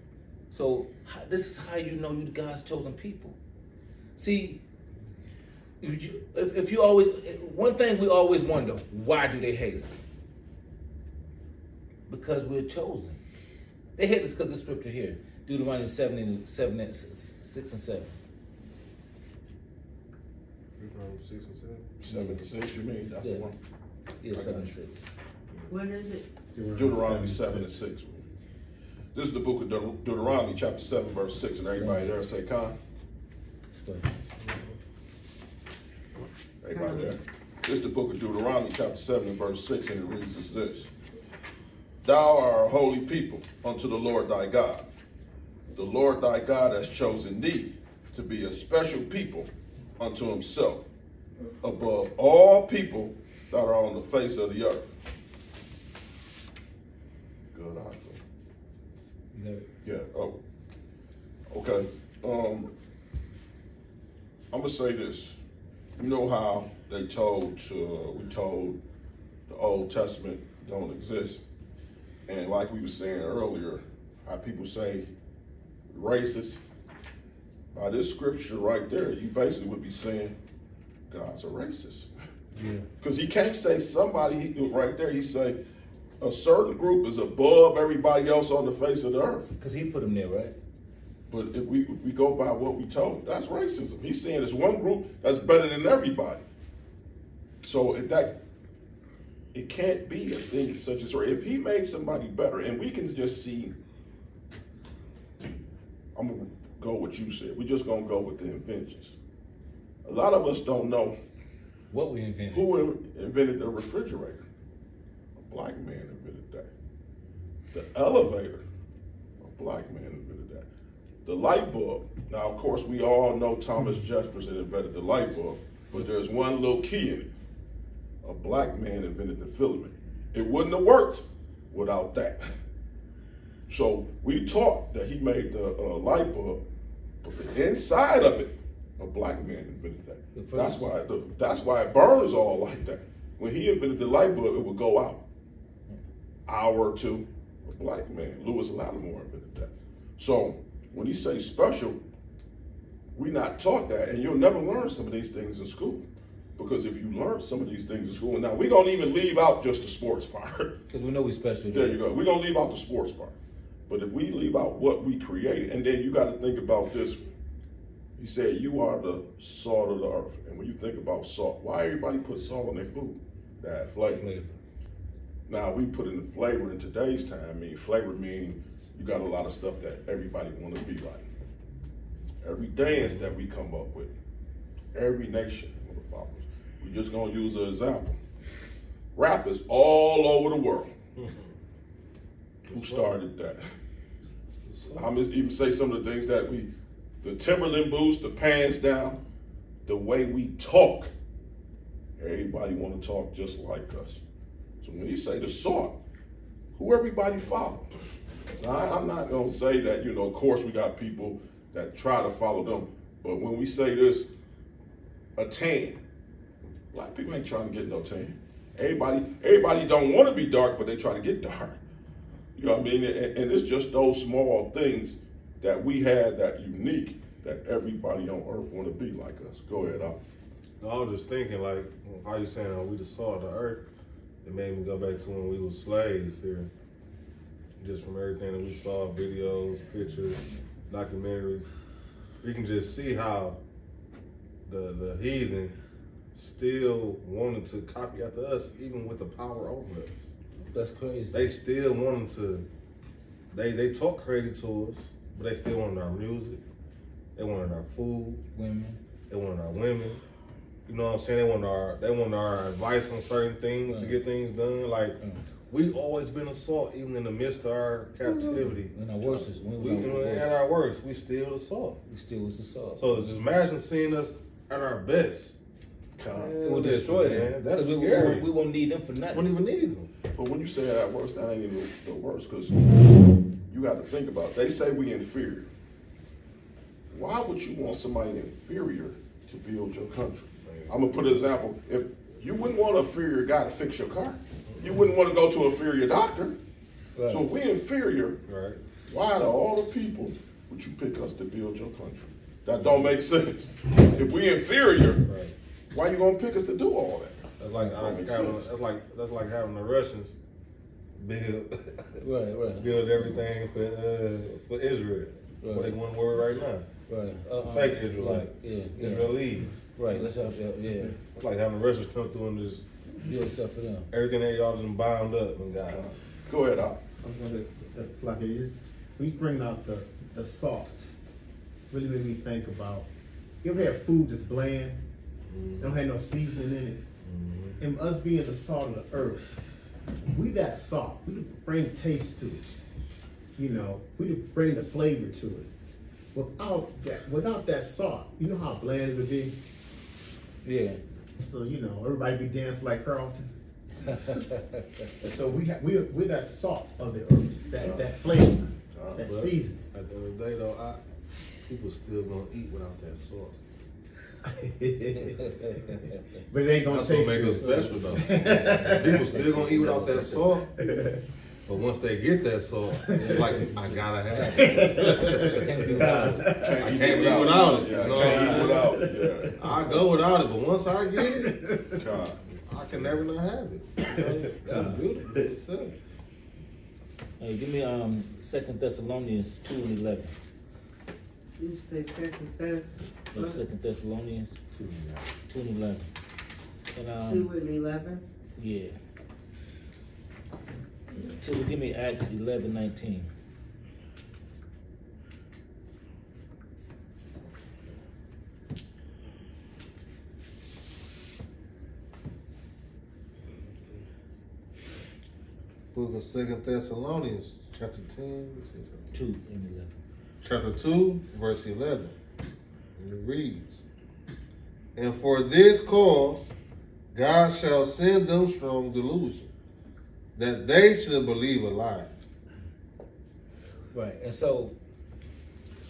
So this is how you know you're God's chosen people. See, if you always, one thing we always wonder, why do they hate us? Because we're chosen. They hate us because the scripture here, Deuteronomy 6 and 7. 6 and 7. 76, you mean? That's Yeah. the one. Yeah, I 7 and got 6. What is it? Deuteronomy 7 and 6. This is the book of Deuteronomy, chapter 7, verse 6. And everybody there say, Con? Everybody there? This is the book of Deuteronomy, chapter 7 and verse 6, and it reads as this. Thou art a holy people unto the Lord thy God. The Lord thy God has chosen thee to be a special people unto himself, above all people that are on the face of the earth. Good, yeah, oh. Okay. I'm gonna say this. You know how we told the Old Testament don't exist. And like we were saying earlier, how people say racist. By this scripture right there, you basically would be saying God's a racist. Yeah. Because he can't say somebody right there, he say a certain group is above everybody else on the face of the earth. Because he put them there, right? But if we go by what we told, that's racism. He's saying there's one group that's better than everybody. So it can't be a thing such as, or if he made somebody better, and we can just see, I'm gonna go what you said. We're just gonna go with the inventions. A lot of us don't know what we invented. Who invented the refrigerator? A black man invented that. The elevator, a black man invented that. The light bulb. Now, of course, we all know Thomas Jefferson invented the light bulb, but there's one little key in it. A black man invented the filament. It wouldn't have worked without that. So we taught that he made the light bulb, but the inside of it, a black man invented that. That's why it burns all like that. When he invented the light bulb, it would go out. Hour or two, a black man, Lewis Lattimore invented that. So when he say special, we not taught that, and you'll never learn some of these things in school. Because if you learn some of these things in school, now we're gonna even leave out just the sports part. Because we know we're special. There you go. We're gonna leave out the sports part. But if we leave out what we created, and then you got to think about this. He said, you are the salt of the earth. And when you think about salt, why everybody put salt on their food? To add flavor. Now, we put in the flavor in today's time. I mean, flavor mean you got a lot of stuff that everybody want to be like. Every dance that we come up with, every nation want to follow us. We're just going to use an example. Rappers all over the world. Who started that? I'm just even say some of the things that the Timberland boots, the pants down, the way we talk. Everybody want to talk just like us. So when you say the salt, who everybody follow? Now, I'm not going to say that, of course we got people that try to follow them. But when we say this, a tan, black people ain't trying to get no tan. Everybody don't want to be dark, but they try to get dark. You know what I mean? And it's just those small things that we had that unique that everybody on earth want to be like us. Go ahead, Al. No, I was just thinking, like, how you saying we the salt of the earth? It made me go back to when we were slaves here. Just from everything that we saw, videos, pictures, documentaries, we can just see how the heathen still wanted to copy after us, even with the power over us. That's crazy. They still wanted to, they talk crazy to us, but they still wanted our music. They wanted our food. Women. They wanted our women. You know what I'm saying? They wanted our advice on certain things to get things done. Like, we always been a salt, even in the midst of our captivity. In our worst. At our worst, we still the salt. We still was the salt. So just imagine seeing us at our best. It will destroy them. That's scary. We won't need them for nothing. We won't even need them. But when you say that worst, that ain't even the worst, because you got to think about it. They say we inferior. Why would you want somebody inferior to build your country? I'm going to put an example. If you wouldn't want an inferior guy to fix your car, you wouldn't want to go to an inferior doctor. Right. So if we're inferior, right, why out of all the people would you pick us to build your country? That don't make sense. If we're inferior, right, why you gonna pick us to do all that? That's like having the Russians build everything for Israel. Right. What they want to worry right now. Right. Fake Israelites. Israelis. Right. Let's have that. Yeah. It's like having the Russians come through and just build stuff for them. Everything that y'all done bound up and got. Go ahead, Al. It's like it is. We bring out the salt. Really made me think about. You ever had food that's bland? Don't have no seasoning in it. And us being the salt of the earth, we that salt. We bring taste to it. You know, we bring the flavor to it. Without that salt, you know how bland it would be. Yeah. So you know, everybody be dancing like Carlton. So we're that salt of the earth, that flavor, that But season. At the end of the day, though, people still gonna eat without that salt. But it ain't gonna That's taste what make good. us special, though. People still gonna eat without that salt. But once they get that salt, it's like, I gotta have it. I can't live without it. Yeah, You know can't what I'm live saying? without it. I go without it, but once I get it, Yeah. God. I can never not have it. You know? That's beautiful in itself. Hey, give me 2 Thessalonians 2:11. You say second test, Yeah, 2 Thessalonians 2:11. And 2:11. yeah. Till give me Acts 11:19. Book of 2 Thessalonians, chapter 10, 2:11. chapter 2, verse 11. And it reads, and for this cause God shall send them strong delusion, that they should believe a lie. Right, and so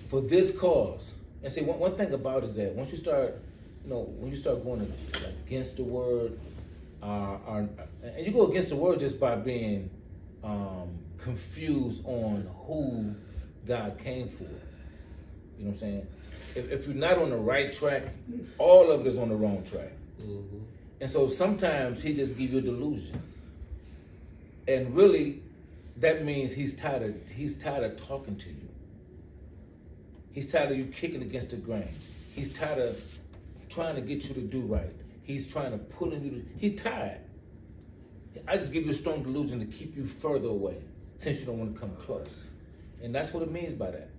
for this cause, and see one thing about it is that once you start, when you start going against the word, and you go against the word just by being confused on who God came for. You know what I'm saying? If you're not on the right track, all of it is on the wrong track. Mm-hmm. And so sometimes he just give you a delusion. And really, that means he's tired of talking to you. He's tired of you kicking against the grain. He's tired of trying to get you to do right. He's trying to pull you. He's tired. I just give you a strong delusion to keep you further away, since you don't want to come close. And that's what it means by that.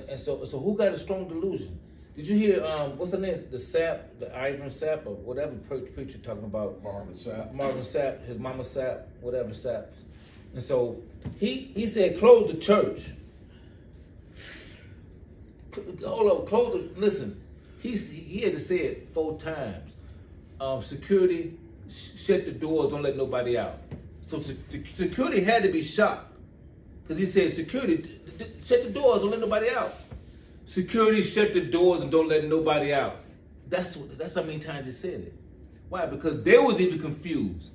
And so who got a strong delusion? Did you hear, what's the name? The Sapp, the Ivan Sapp, or whatever preacher talking about? Marvin Sapp. Marvin Sapp, his mama Sapp, whatever Sapps. And so he said, close the church. Hold on, close the, listen. He had to say it 4 times. Security, shut the doors, don't let nobody out. So security had to be shocked. Because he said, security, shut the doors, don't let nobody out. Security, shut the doors and don't let nobody out. That's how many times he said it. Why? Because they was even confused.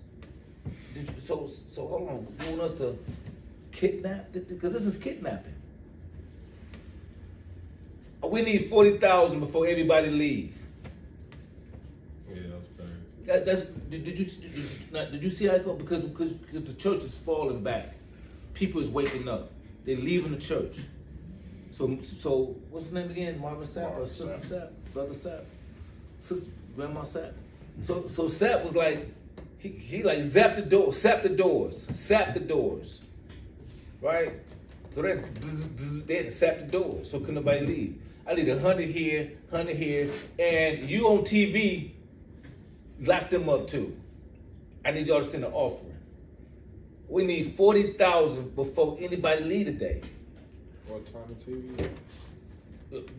So hold on, you want us to kidnap? Because this is kidnapping. We need 40,000 before everybody leave. Yeah, that's crazy. Did you see how it go? Because the church is falling back. People is waking up. They're leaving the church. So what's his name again? Marvin Sapp or Sister Sapp? Brother Sapp? Sister Grandma Sapp? So Sapp was like, he like zap the doors, sap the doors. Right? So they had to sap the doors so couldn't nobody leave. I need 100 here, and you on TV, lock them up too. I need y'all to send an offering. We need 40,000 before anybody leave today. What time of TV?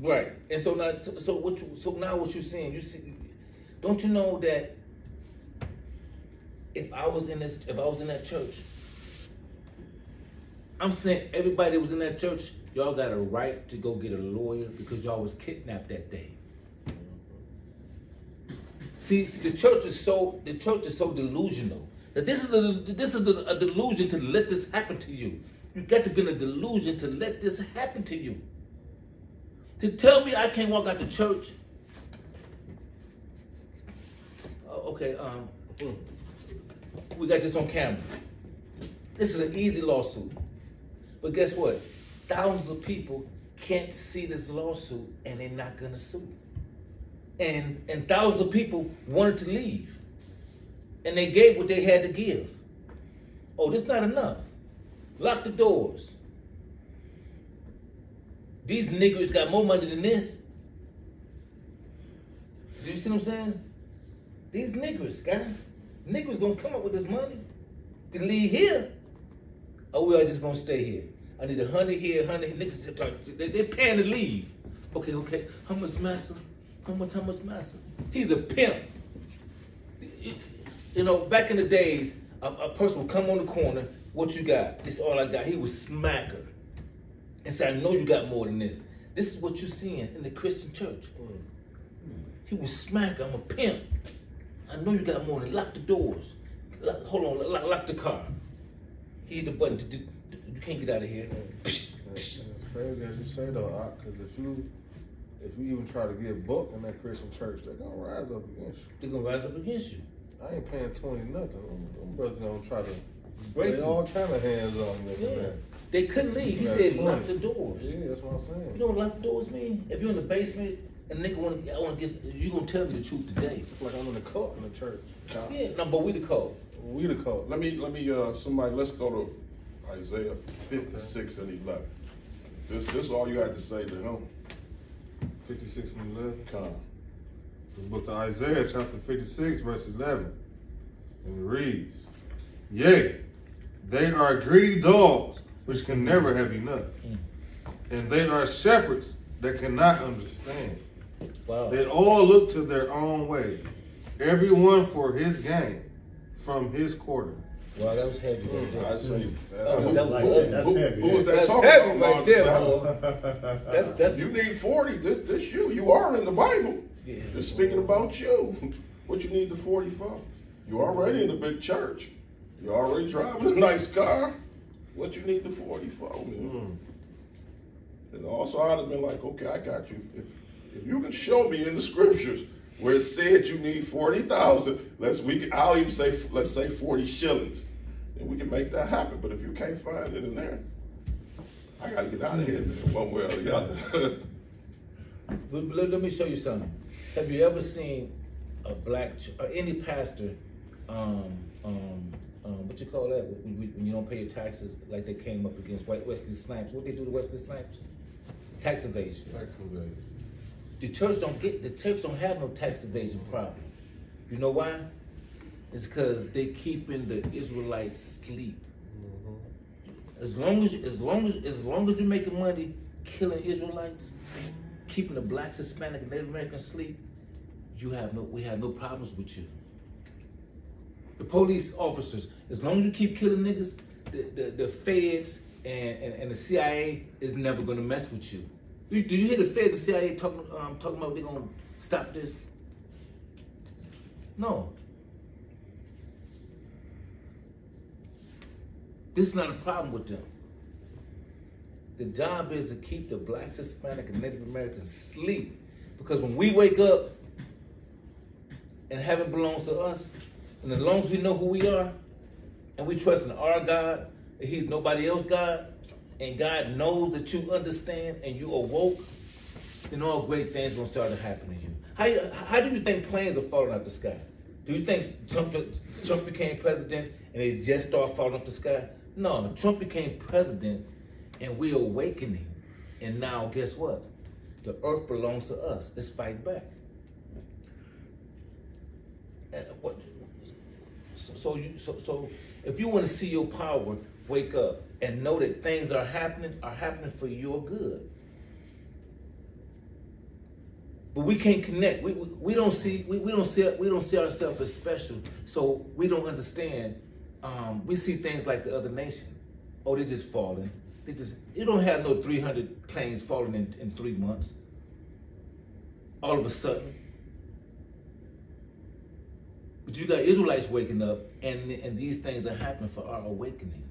Right. And so now what you saying? You see, don't you know that if I was in that church, I'm saying everybody that was in that church, y'all got a right to go get a lawyer because y'all was kidnapped that day. See, the church is so delusional that this is a delusion to let this happen to you. You got to be in a delusion to let this happen to you. To tell me I can't walk out the church. Okay, we got this on camera. This is an easy lawsuit. But guess what? Thousands of people can't see this lawsuit and they're not gonna sue. And thousands of people wanted to leave. and they gave what they had to give. Oh, this not enough. Lock the doors. These niggers got more money than this. Do you see what I'm saying? These niggers, guy. Niggers gonna come up with this money to leave here. Or we are just gonna stay here. I need 100 here, 100 niggas. They're paying to leave. Okay. How much, massa? How much, massa? He's a pimp. You know, back in the days, a person would come on the corner. What you got? This is all I got. He would smack her and say, I know you got more than this. This is what you're seeing in the Christian church. He would smack her. I'm a pimp. I know you got more than. Lock the doors. Hold on. Lock the car. He hit the button. You can't get out of here. It's crazy as you say though, because if you even try to get booked in that Christian church, they're gonna rise up against you. They're gonna rise up against you. I ain't paying 20 nothing. Them brothers gonna try to Break lay you. all kind of hands on you. Yeah. They couldn't leave. He Yeah, said, 20. lock the doors. Yeah, that's what I'm saying. You know what lock the doors mean? If you're in the basement and a nigga I wanna get, you gonna tell me the truth today. Like I'm in the cult in the church. Yeah, no, but we the code. We the cult. Let me, somebody, let's go to Isaiah 56 and 11. This all you had to say to him. 56 and 11. Come. The book of Isaiah, chapter 56, verse 11. And it reads, Yea, they are greedy dogs, which can never have enough. And they are shepherds that cannot understand. Wow. They all look to their own way, everyone for his gain, from his quarter. Wow, that was heavy right there. I say, That's heavy. who was that That's talking heavy about? right there, Mom? That's You need 40. This you. You are in the Bible. Yeah. It's speaking about you. What you need the 40 for? You already in a big church. You already driving a nice car. What you need the 40 for? Man? And also I'd have been like, okay, I got you. If you can show me in the scriptures where it said you need 40,000, I'll even say, let's say 40 shillings. And we can make that happen. But if you can't find it in there, I got to get out of here one way or the other. Let me show you something. Have you ever seen a black or any pastor, what you call that when you don't pay your taxes, like they came up against Wesley Snipes? What they do to Wesley Snipes? Tax evasion. Tax evasion. The church don't have no tax evasion problem. You know why? It's because they keeping the Israelites asleep. As long as you're making money killing Israelites, keeping the blacks, Hispanic, and Native Americans asleep, we have no problems with you. The police officers, as long as you keep killing niggas, the feds and the CIA is never gonna mess with you. Do you hear the feds, the CIA talking about they're gonna stop this? No. This is not a problem with them. The job is to keep the blacks, Hispanic, and Native Americans asleep. Because when we wake up and heaven belongs to us, and as long as we know who we are, and we trust in our God, that He's nobody else God, and God knows that you understand and you awoke, then all great things are gonna start to happen to you. How do you think planes are falling out the sky? Do you think Trump became president and they just start falling off the sky? No, Trump became president and we're awakening. And now guess what? The earth belongs to us. Let's fight back. So if you want to see your power, wake up and know that things are happening for your good. But we can't connect. We don't see ourselves as special. So we don't understand. We see things like the other nation. Oh, they're just falling. You don't have no 300 planes falling in 3 months. All of a sudden. But you got Israelites waking up, and these things are happening for our awakening.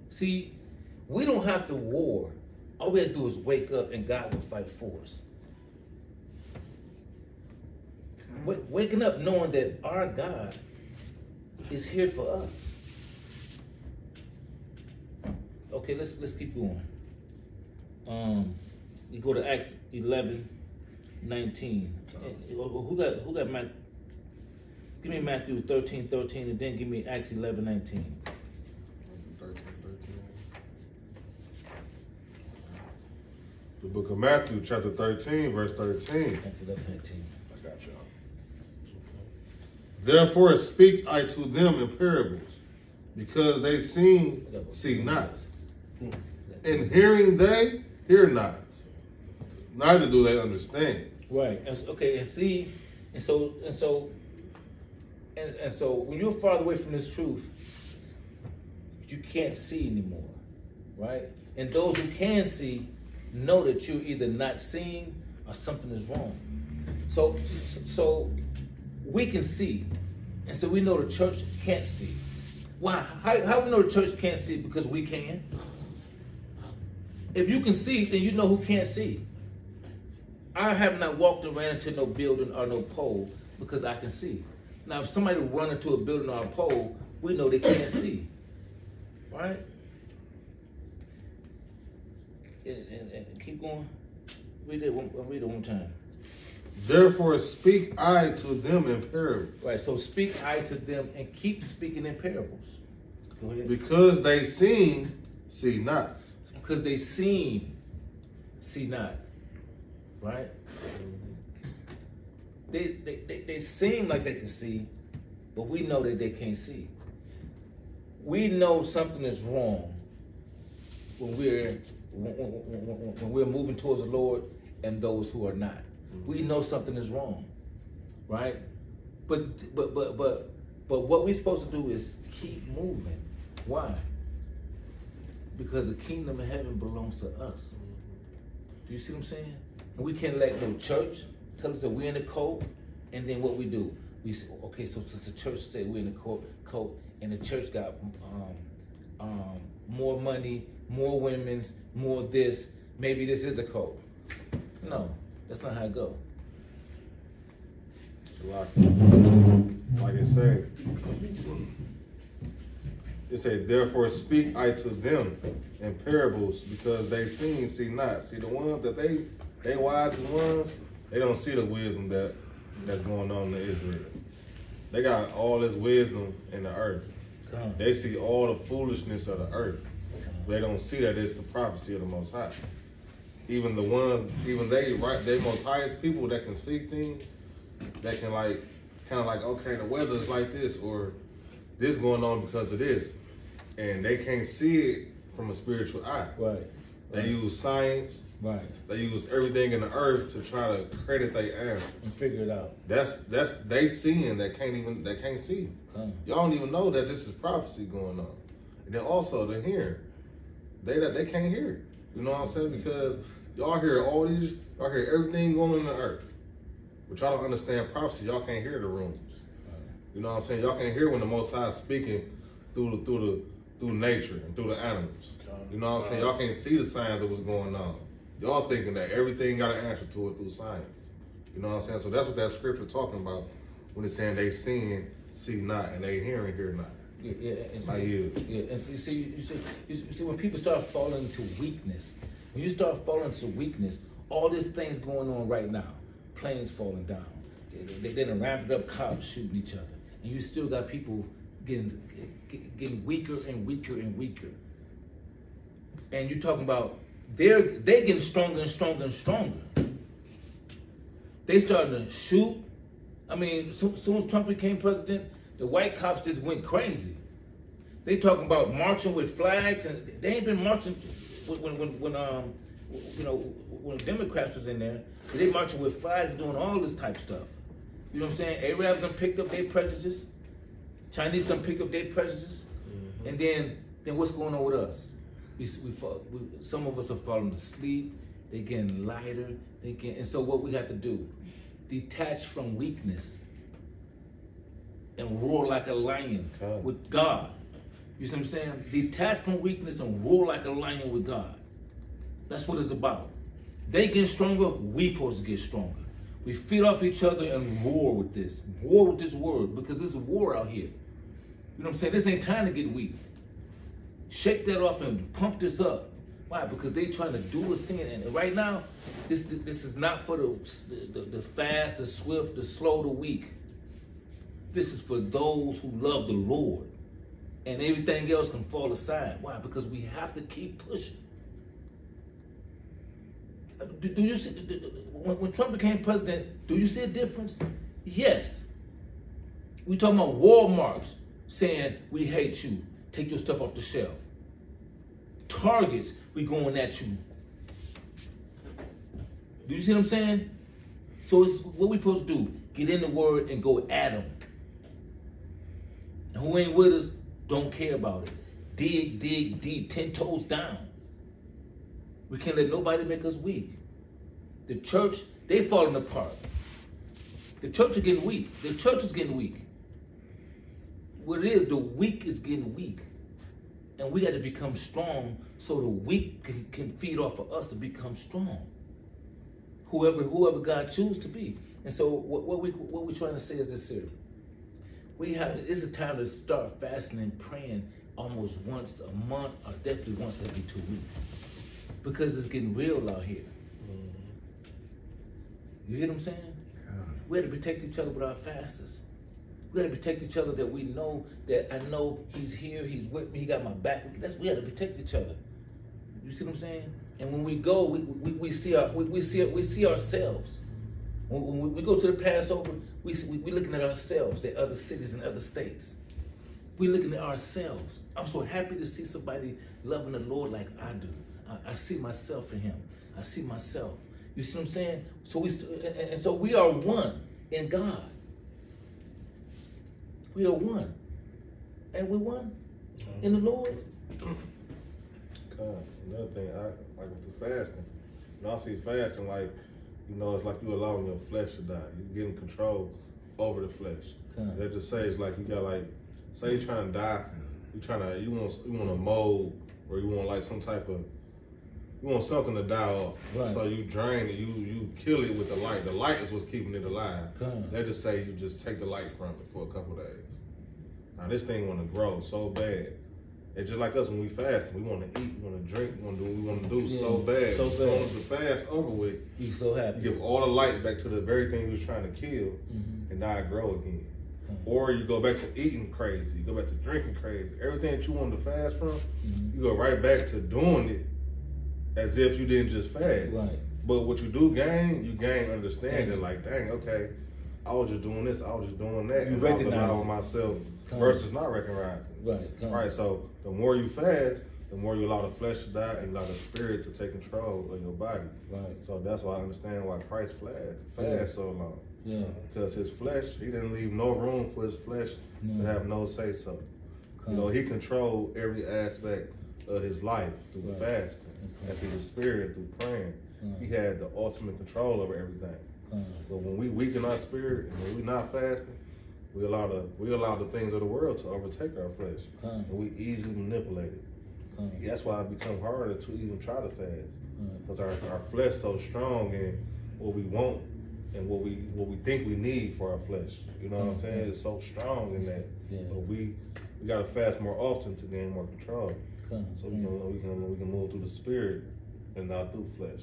See, we don't have to war. All we have to do is wake up, and God will fight for us. Waking up knowing that our God is here for us. Okay, let's keep going. You go to Acts 11:19. Who got Give me Matthew 13:13, and then give me Acts 11:19. 13. The book of Matthew, chapter 13, verse 13. Acts 11:19. I got y'all. Therefore speak I to them in parables, because they see not, and hearing they hear not, neither do they understand. Right. Okay. And see, and so when you're farther away from this truth, you can't see anymore, right? And those who can see know that you're either not seeing or something is wrong. So we can see, and so we know the church can't see. Why? How we know the church can't see? Because we can. If you can see, then you know who can't see. I have not walked and ran into no building or no pole because I can see. Now, if somebody run into a building or a pole, we know they can't see, right? And keep going. Read it one time. Therefore speak I to them in parables. Right. So speak I to them and keep speaking in parables. Go ahead. Because they see not. Because they see not. Right? They seem like they can see, but we know that they can't see. We know something is wrong when we're moving towards the Lord and those who are not. We know something is wrong, right? But what we're supposed to do is keep moving. Why? Because the kingdom of heaven belongs to us. Do you see what I'm saying? And we can't let no church tell us that we're in the cult, and then what we do? We say, okay, so since the church say we're in the cult, and the church got more money, more women's, more this, maybe this is a cult. No, that's not how it go. Like it said, therefore speak I to them in parables, because they see not. See, the ones that they wise ones, they don't see the wisdom that's going on in Israel. They got all this wisdom in the earth. They see all the foolishness of the earth. They don't see that it's the prophecy of the Most High. Even they most highest people that can see things, that can okay, the weather is like this, or this going on because of this, and they can't see it from a spiritual eye. Right. They use science. Right. They use everything in the earth to try to credit their answers and figure it out. That's they seeing that can't see. Y'all don't even know that this is prophecy going on. And then also the hearing, they can't hear it. You know what I'm saying? Because y'all hear everything going on in the earth, but y'all don't understand prophecy. Y'all can't hear the rooms. You know what I'm saying? Y'all can't hear when the Most High is speaking through nature and through the animals. You know what I'm saying? Y'all can't see the signs of what's going on. Y'all thinking that everything got an answer to it through science. You know what I'm saying? So that's what that scripture talking about when it's saying they see not, and they hear not. Yeah, and and see, when people start falling into weakness, when you start falling into weakness, all these things going on right now, planes falling down, they done ramped up, cops shooting each other, and you still got people getting weaker and weaker and weaker. And you're talking about they're getting stronger and stronger and stronger. They starting to shoot. I mean, as soon as Trump became president, the white cops just went crazy. They talking about marching with flags, and they ain't been marching when Democrats was in there. They marching with flags, doing all this type of stuff. You know what I'm saying? Arabs done picked up their prejudices. Chinese done picked up their prejudices. Mm-hmm. And then what's going on with us? Some of us are falling asleep. They getting lighter. And so what we have to do? Detach from weakness and roar like a lion with God. You see what I'm saying? Detach from weakness and roar like a lion with God. That's what it's about. They get stronger, we supposed to get stronger. We feed off each other and roar with this word, because there's a war out here. You know what I'm saying? This ain't time to get weak. Shake that off and pump this up. Why? Because they trying to do a sin, and right now, this is not for the fast, the swift, the slow, the weak. This is for those who love the Lord. And everything else can fall aside. Why? Because we have to keep pushing. Do you see, when Trump became president, do you see a difference? Yes. We talking about Walmarts saying, we hate you. Take your stuff off the shelf. Targets, we going at you. Do you see what I'm saying? So it's what we supposed to do. Get in the word and go at them. And who ain't with us, don't care about it. Dig, dig, dig, 10 toes down. We can't let nobody make us weak. The church, they falling apart. The church is getting weak. The church is getting weak. What it is, the weak is getting weak. And we got to become strong so the weak can feed off of us to become strong. Whoever God chooses to be. And so what we're trying to say is this here. It's a time to start fasting and praying almost once a month or definitely once every 2 weeks. Because it's getting real out here. You hear what I'm saying? We have to protect each other with our fasts. We got to protect each other that we know that I know he's here, he's with me, he got my back. We got to protect each other. You see what I'm saying? And when we go, we see ourselves. When we go to the Passover, we're looking at ourselves at other cities and other states. We're looking at ourselves. I'm so happy to see somebody loving the Lord like I do. I see myself in him. I see myself. You see what I'm saying? So we are one in God. We are one. And we're one in the Lord. Another thing, I like with the fasting. I see fasting like, it's like you allowing your flesh to die. You're getting control over the flesh. That just says like you got say you're trying to die, you want a mold or you want like some type of, you want something to die off. Right. So you drain it, you kill it with the light. The light is what's keeping it alive. They just say you just take the light from it for a couple of days. Now this thing want to grow so bad. It's just like us when we fast. We want to eat, we want to drink, we want to do what we want to do so bad. So as the fast over with, you're so happy. You give all the light back to the very thing you was trying to kill, and now it grow again. Or you go back to eating crazy, you go back to drinking crazy. Everything that you wanted to fast from, you go right back to doing it as if you didn't just fast. Right. But what you gain understanding. Like, dang, okay, I was just doing this, I was just doing that. You recognize myself versus not recognizing. Right. So the more you fast, the more you allow the flesh to die and you allow the spirit to take control of your body. Right. So that's why I understand why Christ fast so long. Yeah. Because his flesh, he didn't leave no room for his flesh to have no say so. He controlled every aspect of his life through fasting and through the spirit, through praying. He had the ultimate control over everything. But when we weaken our spirit and when we're not fasting, we allow the things of the world to overtake our flesh, and we easily manipulate it. That's why it becomes harder to even try to fast, because our flesh so strong in what we want and what we think we need for our flesh. You know what I'm saying? It's so strong in that. But we gotta fast more often to gain more control, so we can move through the spirit and not through flesh.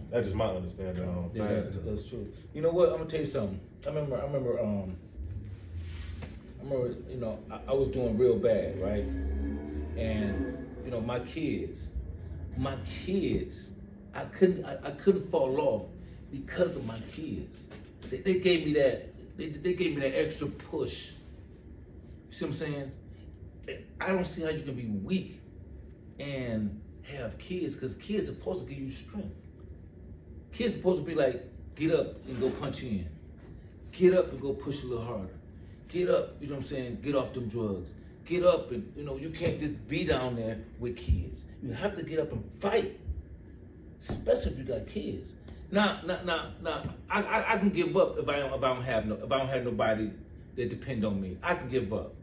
That's just my understanding on fasting. That's true. You know what? I'm gonna tell you something. I remember, I was doing real bad, right? And my kids, I couldn't fall off because of my kids. They gave me that. They gave me that extra push. You see what I'm saying? I don't see how you can be weak and have kids, because kids are supposed to give you strength. Kids are supposed to be like, get up and go punch in. Get up and go push a little harder. Get up, you know what I'm saying? Get off them drugs. Get up and, you can't just be down there with kids. You have to get up and fight, especially if you got kids. Now, I can give up if I don't have nobody that depend on me. I can give up.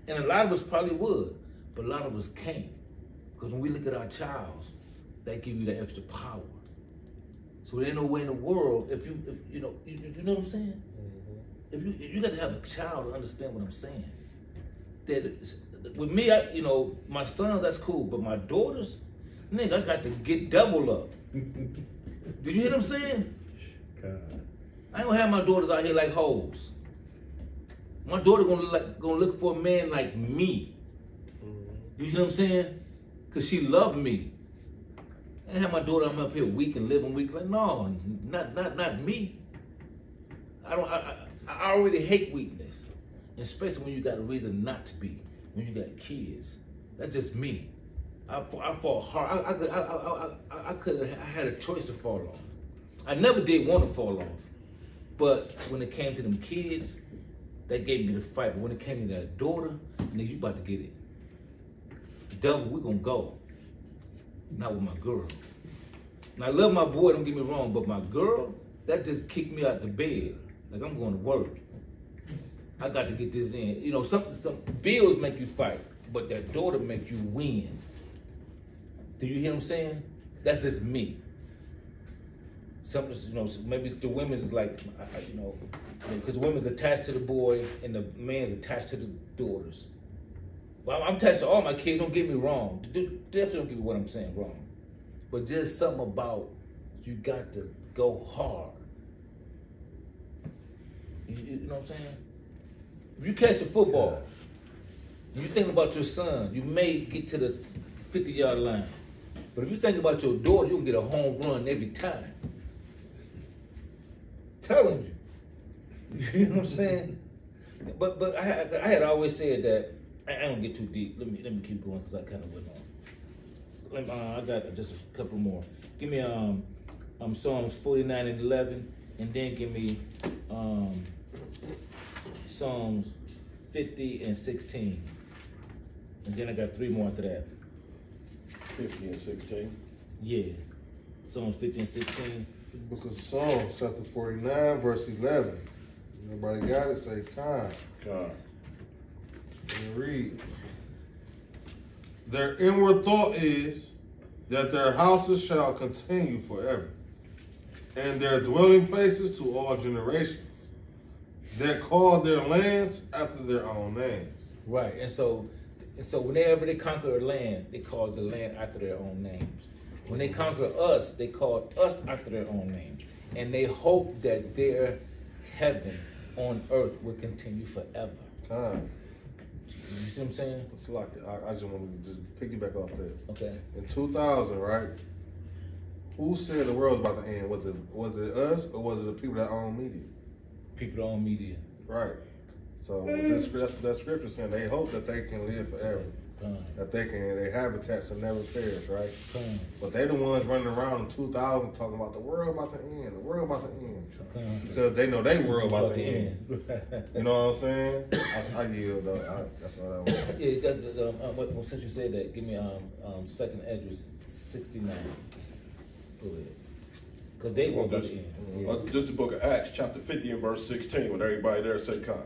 And a lot of us probably would, but a lot of us can't. Because when we look at our child, that give you that extra power. So there ain't no way in the world, if you know what I'm saying? If you got to have a child to understand what I'm saying. That with me, my sons, that's cool, but my daughters, nigga, I got to get double up. Did you hear what I'm saying? God. I ain't gonna have my daughters out here like hoes. My daughter gonna look for a man like me. You see what I'm saying? Cause she loved me. I have my daughter, I'm up here weak and living weak. Like, no, not me. I already hate weakness. Especially when you got a reason not to be. When you got kids. That's just me. I fought hard. I had a choice to fall off. I never did want to fall off. But when it came to them kids, that gave me the fight. But when it came to that daughter, nigga, you about to get it. The devil, we gonna go. Not with my girl. Now I love my boy, don't get me wrong, but my girl, that just kicked me out the bed. Like I'm going to work. I got to get this in. You know, some bills make you fight, but that daughter make you win. Do you hear what I'm saying? That's just me. Something, you know, maybe the women's is like, you know, because the women's attached to the boy and the man's attached to the daughters. Well, I'm attached to all my kids, don't get me wrong. Definitely don't get me what I'm saying wrong. But there's something about you got to go hard. You know what I'm saying? If you catch a football, and you think about your son, you may get to the 50-yard line. But if you think about your daughter, you'll get a home run every time. Telling you. You know what I'm saying? But I had always said that, I don't get too deep. Let me keep going because I kind of went off. I got just a couple more. Give me Psalms 49 and 11, and then give me Psalms 50 and 16. And then I got 3 more after that. 50 and 16. Yeah. Psalms 50 and 16. Book of Psalms, chapter 49, verse 11. Everybody got it? Say kind. God. And it reads, their inward thought is that their houses shall continue forever, and their dwelling places to all generations, that call their lands after their own names. Right. And so whenever they conquer a land, they call the land after their own names. When they conquer us, they call us after their own names. And they hope that their heaven on earth will continue forever. Kind. You see what I'm saying? It's like, I just want to just piggyback off that. Okay. In 2000, right? Who said the world was about to end? Was it us or was it the people that own media? People that own media. Right. So that's what that scripture saying. They hope that they can live forever. That their habitats will never perish, right? But they the ones running around in 2000 talking about the world about to end, the world about to end. Because they know they world about to end. You know what I'm saying? I yield though. That's what I want. Yeah, that's well, since you said that, give me 2nd Ezra 69. Go ahead. Because they won't go to end. Yeah. Just the book of Acts, chapter 50 and verse 16, when everybody there say kind.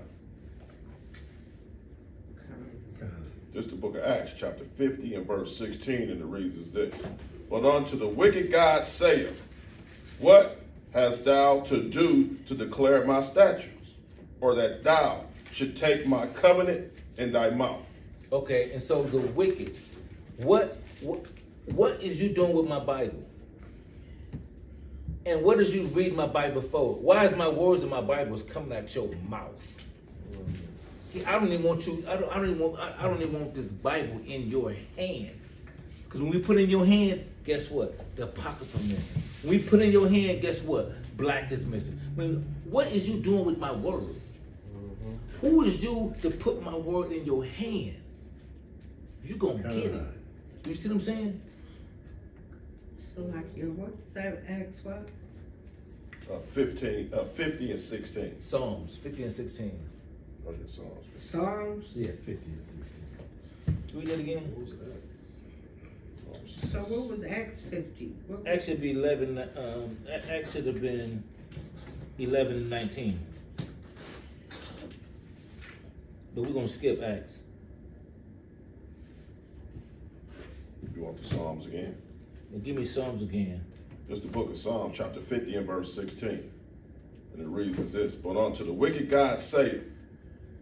Just the book of Acts, chapter 50 and verse 16, and it reads as this. But unto the wicked God saith, what hast thou to do to declare my statutes, or that thou should take my covenant in thy mouth? Okay, and so the wicked, what is you doing with my Bible? And what is you reading my Bible for? Why is my words in my Bible coming out your mouth? I don't even want you. I don't even want this Bible in your hand. Because when we put it in your hand, guess what? The pockets are missing. When we put it in your hand, guess what? Black is missing. What is you doing with my word? Who is you to put my word in your hand? You gonna get it. You see what I'm saying? So like your what? Acts what? 50 and 16. Psalms 50 and 16. Oh, yeah, Psalms. Psalms? Yeah, 50 and 16. Read that again. Who's that? So what was Acts 50? Acts should be 11. Acts should have been 11 and 19. But we're gonna skip Acts. You want the Psalms again? Well, give me Psalms again. Just the book of Psalms, chapter 50 and verse 16. And it reads as this. But unto the wicked God saith,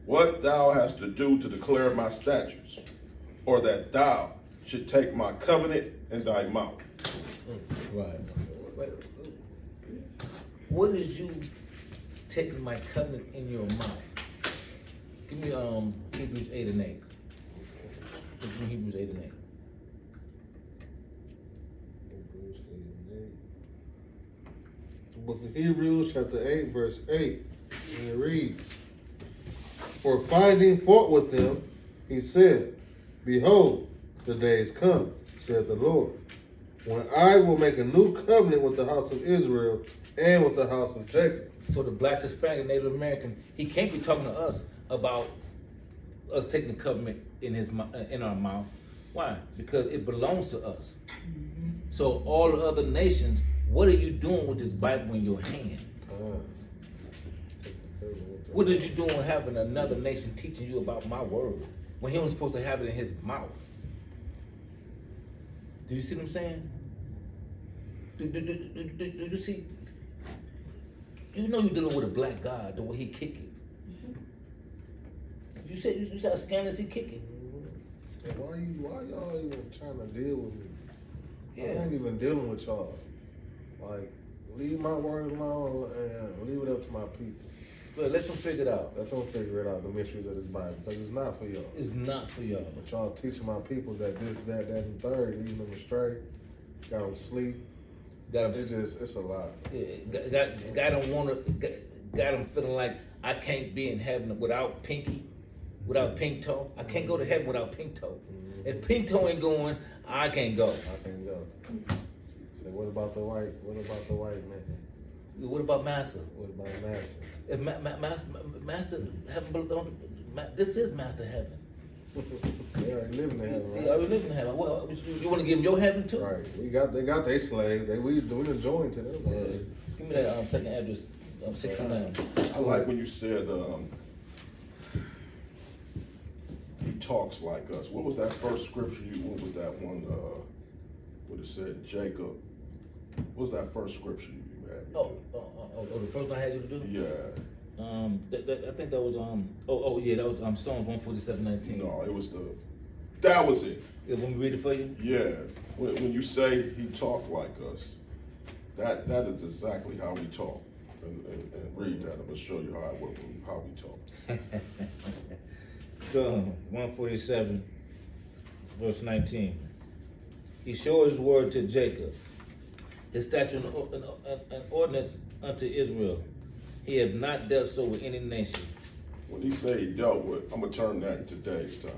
what thou hast to do to declare my statutes, or that thou should take my covenant in thy mouth. Right. What is you taking my covenant in your mouth? Give me Hebrews 8 and 8. Give me Hebrews 8 and 8. Hebrews 8 and 8. The book of Hebrews, chapter 8, verse 8. And it reads, "For finding fault with them, he said, Behold, the days come, said the Lord, when I will make a new covenant with the house of Israel and with the house of Jacob." So the Black, Hispanic, Native American, he can't be talking to us about us taking the covenant in our mouth. Why? Because it belongs to us. So all the other nations, what are you doing with this Bible in your hand? What is you doing having another nation teaching you about my word when he was supposed to have it in his mouth? Do you see what I'm saying? Do you see? You know you're dealing with a black God the way he kick it. You said how scandalous he kick it. And why y'all even trying to deal with me? Yeah. I ain't even dealing with y'all. Like, leave my word alone and leave it up to my people. But let them figure it out. Let them figure it out, the mysteries of this Bible, because it's not for y'all. It's not for y'all. But y'all teaching my people that this, that, and third, leading them astray, got them sleep. Got It's a lot. them got them feeling like I can't be in heaven without Pinky, without Pink Toe. I can't go to heaven without Pink Toe. If Pink Toe ain't going, I can't go. I can't go. So what about the white man? What about Master? What about Master? If Master heaven, this is Master heaven. They already living in heaven, right? They already living in heaven. What, you want to give them your heaven too? Right. They got their slave. We done joined to them. Yeah. Give me that second address, 69. I like when you said he talks like us. What was that first scripture what was that one, what it said, Jacob? What was that first scripture you had? The first one I had you to do? Yeah. I think that was that was Psalms 147:19. No, that was it. Yeah, want me to read it for you? Yeah. When you say he talked like us, that is exactly how we talk. And read that. I'm gonna show you how we talk. So 147, verse 19. He showed his word to Jacob, his statute and ordinance unto Israel. He has not dealt so with any nation. When he say he dealt with, I'm gonna turn that in today's time.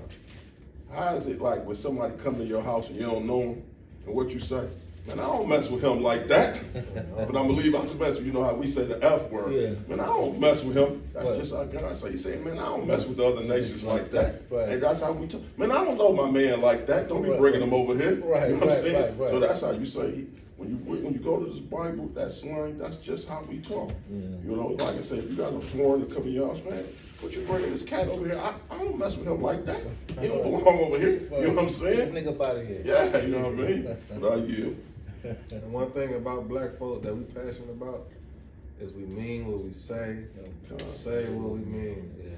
How is it like when somebody come to your house and you don't know him, and what you say? Man, I don't mess with him like that. But I'm gonna leave out the mess with, you know how we say the F word. Yeah. Man, I don't mess with him. That's Right. just how God say. He say, man, I don't mess with the other nations like that. Right. And that's how we talk. Man, I don't know my man like that. Don't be Right. bringing him over here. Right, You know what I'm right, saying? right. So that's how you say, when you go to this Bible, that slang, that's just how we talk. Yeah. You know, like I said, if you got a foreigner come in your house, man, what you bringing this cat over here? I don't mess with him like that. He don't belong over here. You know what I'm saying? This nigga up out of here. Yeah, you know what I mean? But I yield. And one thing about black folk that we passionate about is we mean what we say what we mean. Yeah.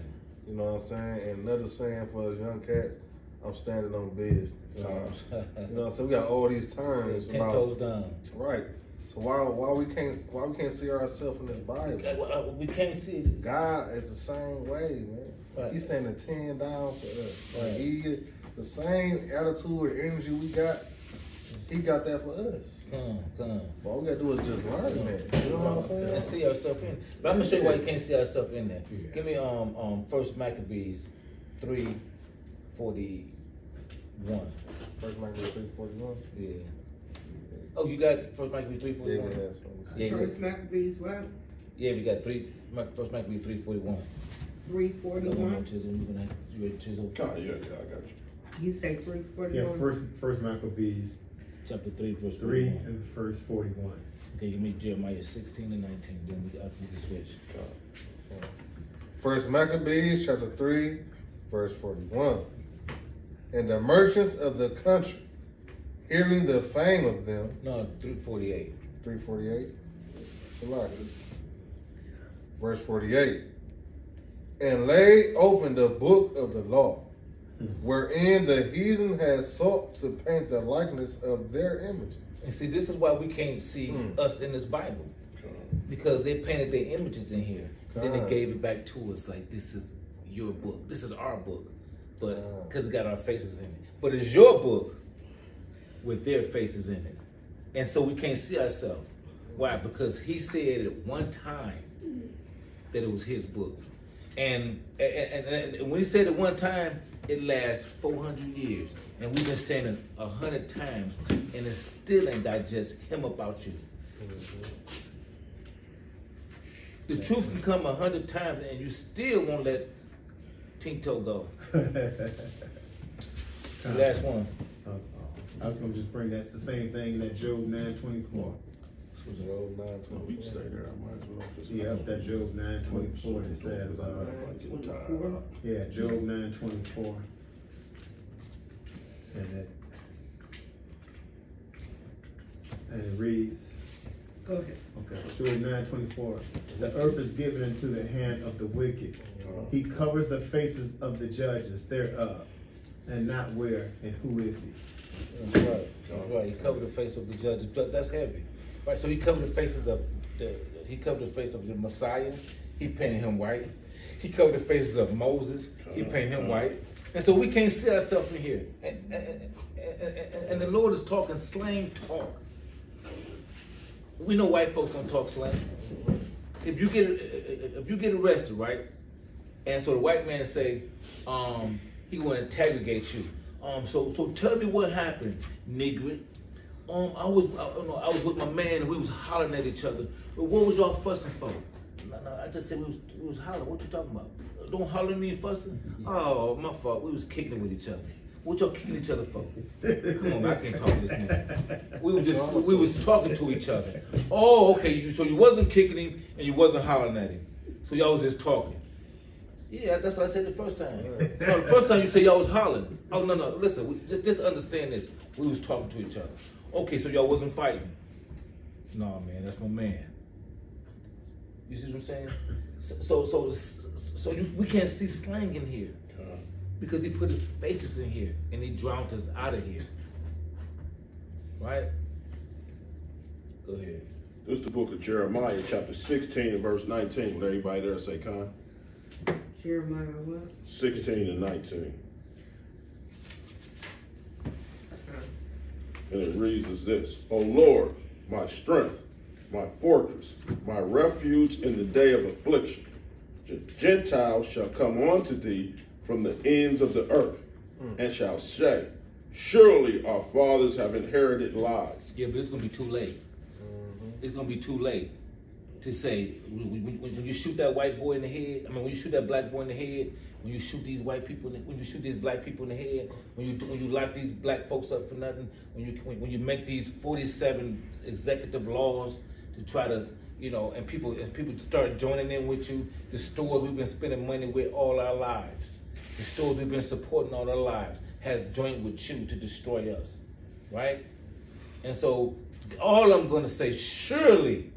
You know what I'm saying? And another saying for us young cats, I'm standing on business. You know, so we got all these terms 10 about toes down. right. So why we can't see ourselves in this Bible? We can't see it. God is the same way, man. Right. He's standing 10 down for us. Right. Like he the same attitude and energy we got. He got that for us. Come. All we gotta do is just learn that. You know what I'm saying? And see ourselves in it. But I'm gonna show you why you can't see ourselves in there. Yeah. Give me First Maccabees 3:41. First Maccabees 3:41. Yeah. Oh, you got First Maccabees Yeah, 3:41? that's what I'm saying. Yeah, First Maccabees, what? Yeah, we got First Maccabees 3:41. 341? You ready, Chisel? Yeah, I got you. You say 341? Yeah, first Maccabees Chapter 3, verse 3 41. and verse 41. Okay, give me Jeremiah 16 and 19. Then we can switch. First Maccabees chapter 3, verse 41. And the merchants of the country, hearing the fame of them, No, 3:48. 348. Select. Verse 48. And laid open the book of the law, wherein the heathen has sought to paint the likeness of their images. And see, this is why we can't see us in this Bible. Because they painted their images in here. Then they God. gave it back to us like this is your book. This is our book, but because it got our faces in it. But it's your book with their faces in it, and so we can't see ourselves. Why? Because he said at one time that it was his book, and when he said it one time, it lasts 400 years, and we've been saying it 100 times, and it still ain't digest him about you. The truth can come 100 times, and you still won't let Pink Toe go. The last one. I was gonna just bring that's the same thing that Job 9:24. Job 9:24. We can stay there. I might as well. Just Yeah, that Job 9:24 that says, Get tired out. yeah, Job 9:24. And it reads, Go ahead. okay, Job 9:24. The earth is given into the hand of the wicked. He covers the faces of the judges thereof, and not where and who is he? That's right. That's right. He covered the face of the judges. But that's heavy. Right. So he covered the faces of the Messiah. He painted him white. He covered the faces of Moses. He painted him white. And so we can't see ourselves in here. And the Lord is talking slang talk. We know white folks don't talk slang. If you get arrested, right? And so the white man say, he gonna interrogate you. So tell me what happened, nigger. I was with my man and we was hollering at each other. But what was y'all fussing for? No, I just said we was hollering. What you talking about? Don't holler at me and fussing. Oh, my fault. We was kicking it with each other. What y'all kicking each other for? Come on, man, I can't talk to this man. We was talking to each other. Oh, okay. So you wasn't kicking him and you wasn't hollering at him. So y'all was just talking. Yeah, that's what I said the first time. No, the first time you said y'all was hollering. Oh no, listen, just understand this. We was talking to each other. Okay, so y'all wasn't fighting. No, man, that's my man. You see what I'm saying? So we can't see slang in here because he put his faces in here and he drowned us out of here. Right? Go ahead. This is the book of Jeremiah, chapter 16 and verse 19. Would everybody there say Con? Jeremiah what? 16 and 19. And it reads as this: O Lord, my strength, my fortress, my refuge in the day of affliction. The Gentiles shall come unto thee from the ends of the earth, and shall say, surely our fathers have inherited lies. Yeah, but it's going to be too late. It's going to be too late to say, when you shoot that white boy in the head, when you shoot that black boy in the head, when you shoot these white people, when you shoot these black people in the head, when you lock these black folks up for nothing, when you make these 47 executive laws to try to, and people start joining in with you, the stores we've been spending money with all our lives, the stores we've been supporting all our lives, has joined with you to destroy us, right? And so all I'm going to say, surely,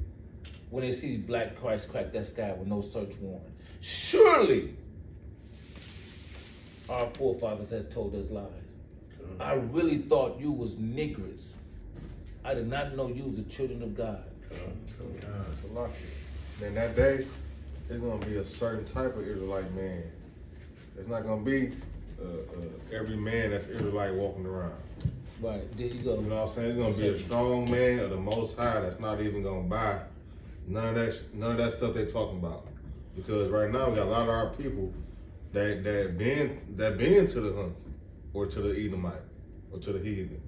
when they see black Christ crack that sky with no search warrant, surely our forefathers has told us lies. I really thought you was niggers. I did not know you was the children of God. So lucky. Then that day, it's gonna be a certain type of Israelite man. It's not gonna be every man that's Israelite walking around. Right, there you go. You know what I'm saying? It's gonna be a strong man of the Most High that's not even gonna buy none of that stuff they talking about. Because right now we got a lot of our people that been to the Hun or to the Edomite or to the heathen.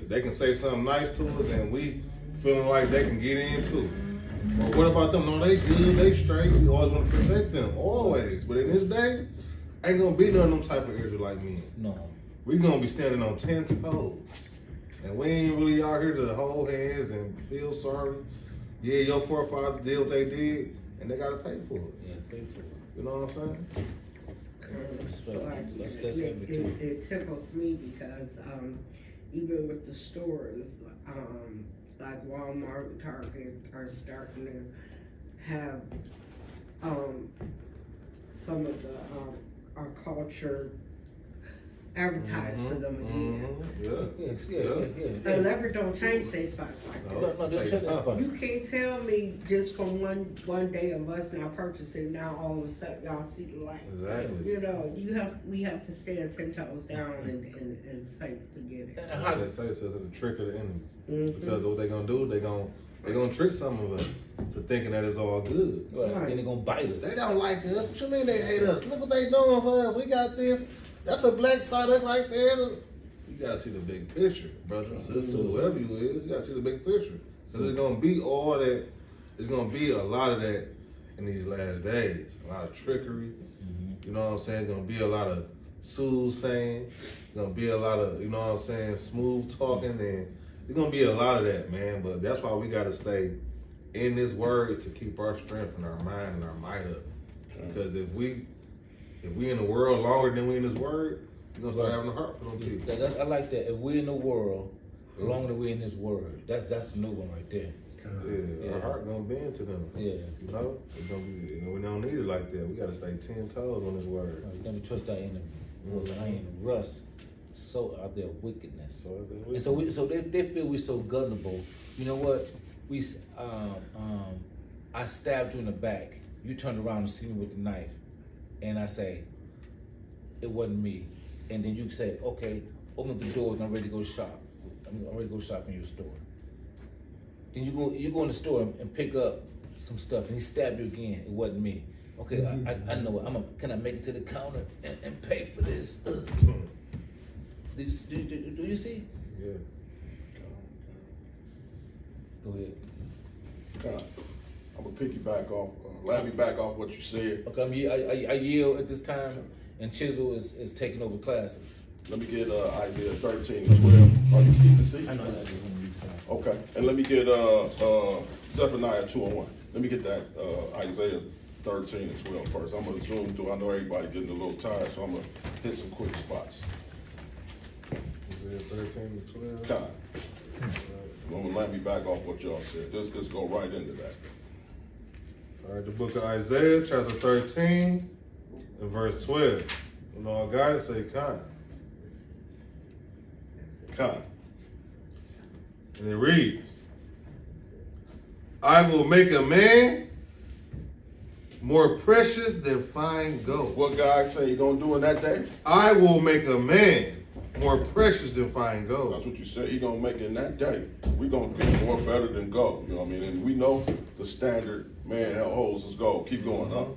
They can say something nice to us and we feeling like they can get in too. But what about them? No, they good, they straight. We always want to protect them, always. But in this day, ain't gonna be none of them type of Israelite men. No. We gonna be standing on 10 toes. And we ain't really out here to hold hands and feel sorry. Yeah, your forefathers did what they did, and they gotta pay for it. Yeah, pay for it. You know what I'm saying? It tickles me because even with the stores, like Walmart and Target are starting to have some of the our culture advertise for them again. Yes, The leopard don't change their spots like that. No, they check that spot. You can't tell me just from one day of us not purchasing, now all of a sudden y'all see the light. Exactly. You know, we have to stand 10 toes down and say forget it. They say it's a trick of the enemy. Mhm. Because what they gonna do, they gonna trick some of us to thinking that it's all good. Right. Then they gonna bite us. They don't like us. What you mean they hate us? Look what they doing for us. We got this. That's a black product right there. You gotta see the big picture, brother, sister, whoever you is. You gotta see the big picture. Cause it's gonna be all that. It's gonna be a lot of that in these last days. A lot of trickery. You know what I'm saying? It's gonna be a lot of soothsaying. It's gonna be a lot of, you know what I'm saying, smooth talking, and it's gonna be a lot of that, man. But that's why we gotta stay in this word to keep our strength and our mind and our might up. Because if we in the world longer than we in this word, we're gonna start having a heart for them people. I like that. If we're in the world, the longer that we're in this word, that's a new one right there. Yeah, our heart gonna bend to them. Yeah. You know, it's gonna be, we don't need it like that. We gotta stay 10 toes on this word. You never trust our enemy. I ain't rust. So out there wickedness. And so they feel we so gullible. You know what? I stabbed you in the back. You turned around and see me with the knife, and I say, it wasn't me. And then you say, okay, open up the doors and I'm ready to go shop. I'm ready to go shop in your store. Then you go in the store and pick up some stuff, and he stabbed you again. It wasn't me. Okay, I know it. Can I make it to the counter and pay for this? Do you see? Yeah. Go ahead. Okay. I'm gonna piggyback off, let me back off what you said. Okay, I yield at this time, and Chisel is taking over classes. Let me get Isaiah 13 and 12. Are you keep the seat? I know. I just want to read that. Okay, and let me get Zephaniah 2 and 1. Let me get that Isaiah 13 and 12 first. I'm gonna zoom through. I know everybody getting a little tired, so I'm gonna hit some quick spots. Is it 13 to 12? Kind. I'm gonna let me back off what y'all said. Just go right into that. All right, the book of Isaiah, chapter 13, and verse 12. When all God is say, kind. Kind. And it reads, I will make a man more precious than fine gold. What God say he gonna do in that day? I will make a man more precious than fine That's gold. what you said. He gonna make it in that day. We gonna be more better than gold. You know what I mean? And we know the standard man holds is gold. Keep going up.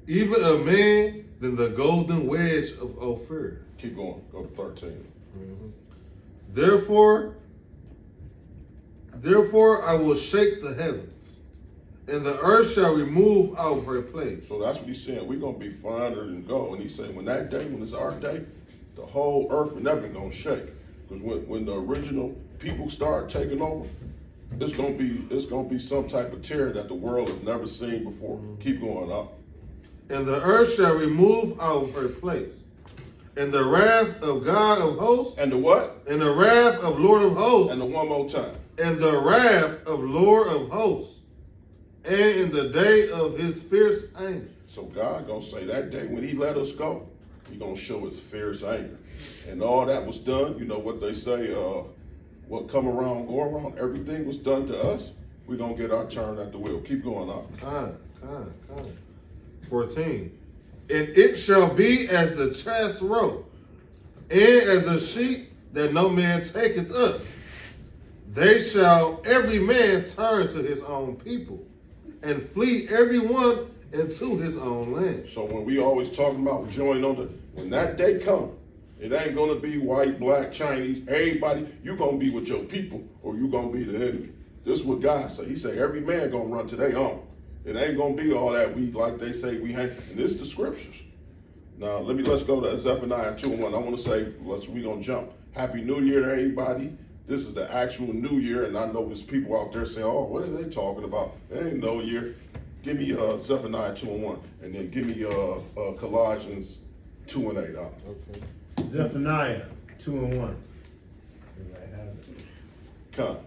Even a man than the golden wedge of Ophir. Keep going. Go to 13. Therefore I will shake the heavens, and the earth shall remove out of her place. So that's what he's saying. We're gonna be finer than gold. And he's saying when that day, when it's our day, the whole earth is never gonna shake. Because when the original people start taking over, it's gonna be some type of terror that the world has never seen before. Keep going up. And the earth shall remove out of her place. And the wrath of God of hosts. And the what? And the wrath of Lord of hosts. And the one more time. And the wrath of Lord of hosts. And in the day of his fierce anger. So God gonna say that day when he let us go, he gonna show his fierce anger. And all that was done, you know what they say, what come around, go around, everything was done to us. We're gonna get our turn at the wheel. Keep going up. Kind. 14. And it shall be as the chaste roe, and as the sheep that no man taketh up. They shall every man turn to his own people, and flee every one into his own land. So when we always talking about join on when that day come, it ain't gonna be white, black, Chinese, everybody, you gonna be with your people or you gonna be the enemy. This is what God say. He say every man gonna run to their own. It ain't gonna be all that we, like they say, we hang, and this is the scriptures. Now, let's go to Zephaniah 2 and 1. I want to say, we gonna jump. Happy New Year to everybody. This is the actual New Year, and I know there's people out there saying, oh, what are they talking about? There ain't no year. Give me Zephaniah 2 and 1, and then give me Colossians 2 and 8. Okay. Zephaniah 2 and 1. Everybody has it. Come.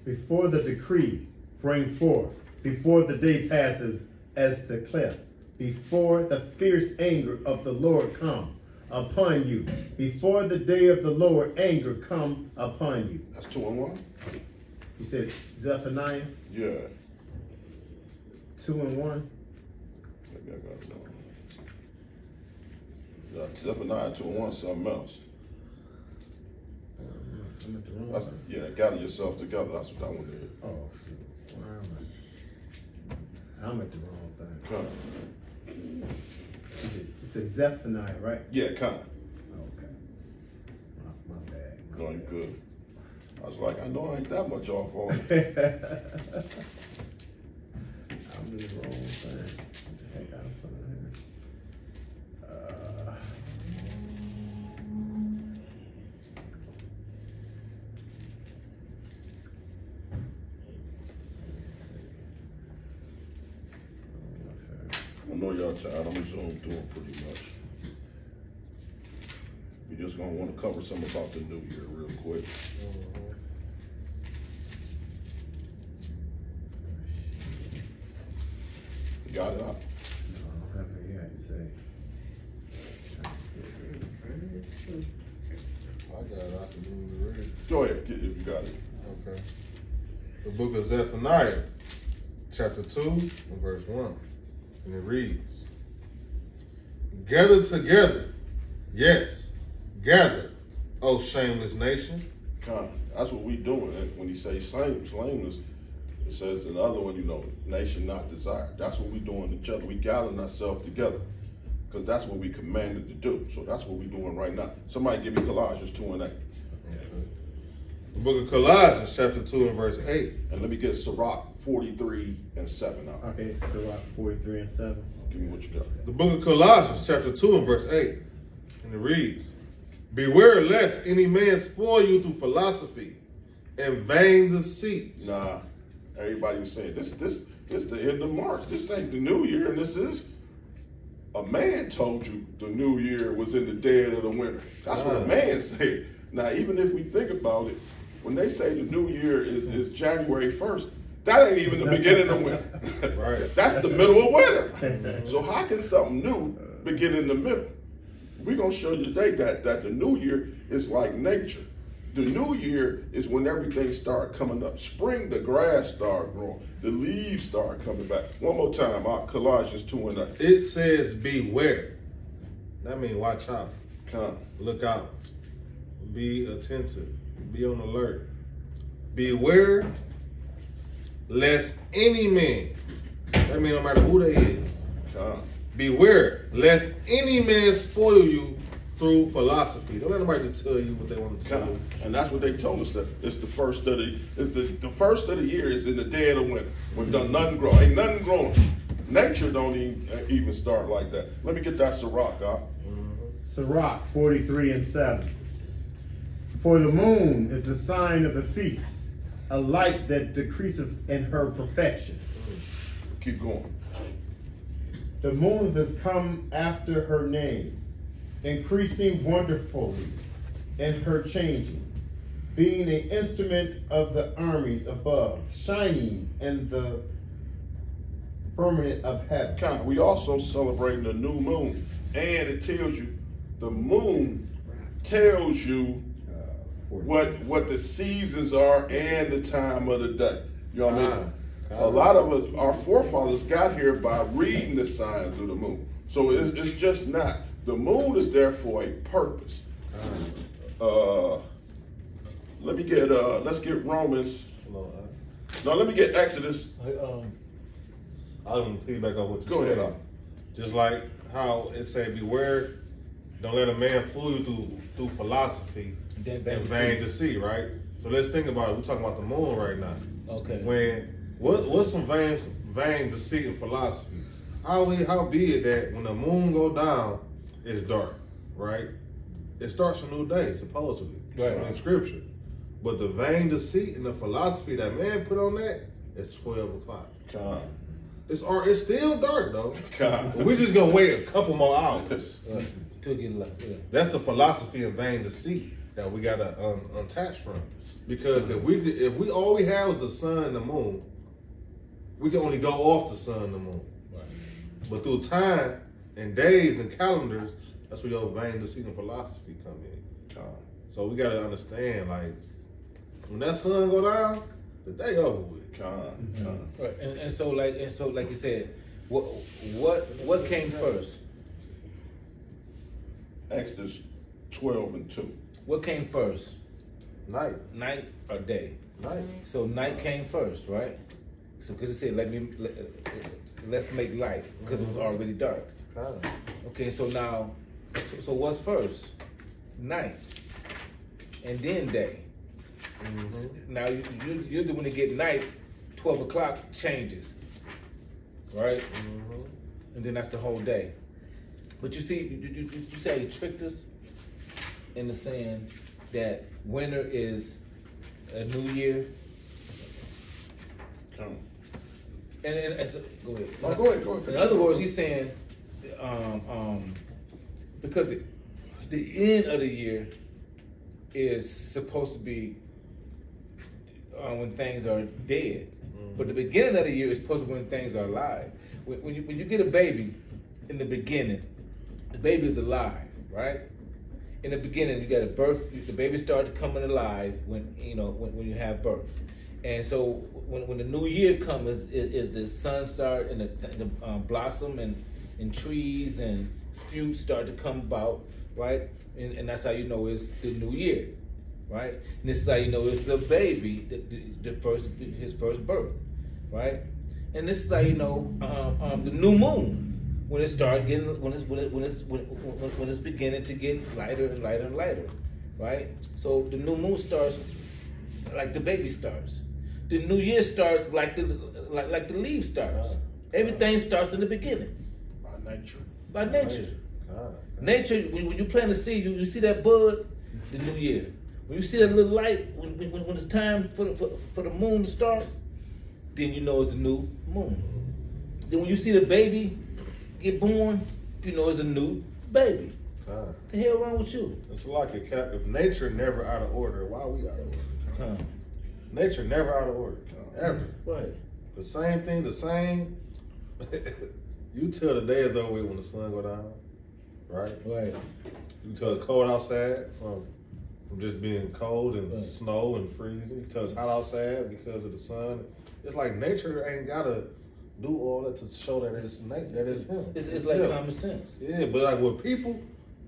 Before the decree, bring forth. before the day passes as the cliff, before the fierce anger of the Lord come upon you, before the day of the Lord anger come upon you. That's 2 and 1. You said Zephaniah Yeah. 2 and 1. Maybe I got it wrong. Zephaniah 2 and 1, something else. I'm at the wrong That's, one. yeah, gather yourself together. That's what that one did. Oh, shoot. Where am I? I'm at the wrong thing. Kind. It said Zephaniah, right? Yeah, kind. Okay. My bad. No, you good. I was like, I know I ain't that much off on. I'm in the wrong thing. What the heck out of front of here? I know y'all tired. I'm gonna zoom through them pretty much. We just gonna want to cover some about the new year real quick. You got it up? No, I don't have it yet. You say. I got it. I can move it read. Go ahead, if you got it. Okay. The book of Zephaniah, chapter 2, and verse 1. And it reads, gather together, yes, gather, O shameless nation. That's what we doing. When he says shameless, it says the other one, nation not desired. That's what we doing each other. We gathering ourselves together because that's what we commanded to do. So that's what we doing right now. Somebody give me Colossians 2 and 8. The book of Colossians, chapter 2, and verse 8. And let me get Sirach 43 and 7 out. Okay, Sirach 43 and 7. Give me what you got. The book of Colossians, chapter 2, and verse 8. And it reads, beware lest any man spoil you through philosophy and vain deceit. Nah, everybody was saying this the end of March. This ain't the new year, and this is a man told you the new year was in the dead of the winter. That's what a man said. Now, even if we think about it, when they say the new year is January 1st, that ain't even the beginning of winter. Right. That's the middle of winter. So how can something new begin in the middle? We're gonna show you today that the new year is like nature. The new year is when everything starts coming up. Spring, the grass start growing. The leaves start coming back. One more time, Colossians 2 and 8. It says beware. That means watch out. Come. Look out. Be attentive. Be on alert. Beware lest any man, that means no matter who they is, Come. beware lest any man spoil you through philosophy. Don't let nobody just tell you what they want to tell you. And that's what they told us, that it's the first of the first of the year is in the dead of winter. When nothing grow, ain't nothing growing. Nature don't even start like that. Let me get that Sirach out. Sirach 43 and 7. For the moon is the sign of the feast, a light that decreaseth in her perfection. Keep going. The moon has come after her name, increasing wonderfully in her changing, being an instrument of the armies above, shining in the firmament of heaven. We also celebrating the new moon, and it tells you, the moon tells you what the seasons are and the time of the day. You know what I mean? A lot of us, our forefathers got here by reading the signs of the moon. So it's just not. The moon is there for a purpose. Let's get Romans. No, let me get Exodus. I'm gonna piggyback off what you Go said. ahead. Just like how it said, beware, don't let a man fool you through philosophy and vain deceit, right? So let's think about it. We're talking about the moon right now. Okay. What's some vain deceit and philosophy? How be it that when the moon go down, it's dark, right? It starts a new day, supposedly, in scripture. But the vain deceit and the philosophy that man put on that is 12 o'clock. It's still dark though. We're just gonna wait a couple more hours. That's the philosophy of vain deceit that we gotta untouch from. Because if we all we have is the sun and the moon, we can only go off the sun and the moon. Right. But through time and days and calendars, that's where your vain deceiving philosophy come in. So we gotta understand, like, when that sun go down, the day over with. Right. And so like you said, what came first? Exodus 12:2. What came first? Night. Night or day? Night. So night came first, right? So because it said let's make light because it was already dark. Time. Okay, so now, so what's first? Night, and then day. Now usually when it get night, 12 o'clock changes, right? And then that's the whole day. But you see, you say he tricked us into saying that winter is a new year. And so, go ahead. No, go ahead. In other words, he's saying, because the end of the year is supposed to be when things are dead, but the beginning of the year is supposed to be when things are alive. When you get a baby, in the beginning, the baby is alive, right? In the beginning, you got a birth. The baby started coming alive when you have birth. And so when the new year comes, is the sun start and the blossom and trees and fruits start to come about, right? And that's how you know it's the new year, right? And this is how you know it's the baby, his first birth, right? And this is how you know the new moon when it starts getting when it's beginning to get lighter and lighter and lighter, right? So the new moon starts like the baby starts. The new year starts like the leaf starts. Everything starts in the beginning. By nature. Nature, when you plant a seed, you see that bud, the new year. When you see that little light, when it's time for the moon to start, then you know it's a new moon. Then when you see the baby get born, you know it's a new baby. The hell wrong with you? It's like if nature never out of order, why are we out of order? Nature never out of order, ever. Right. The same thing, the same. You tell the day is over with when the sun go down, right? Right. You tell it's cold outside from just being cold and snow and freezing. You tell it's hot outside because of the sun. It's like nature ain't gotta do all that to show that it's him. It's like him. common sense. Yeah, but like with people,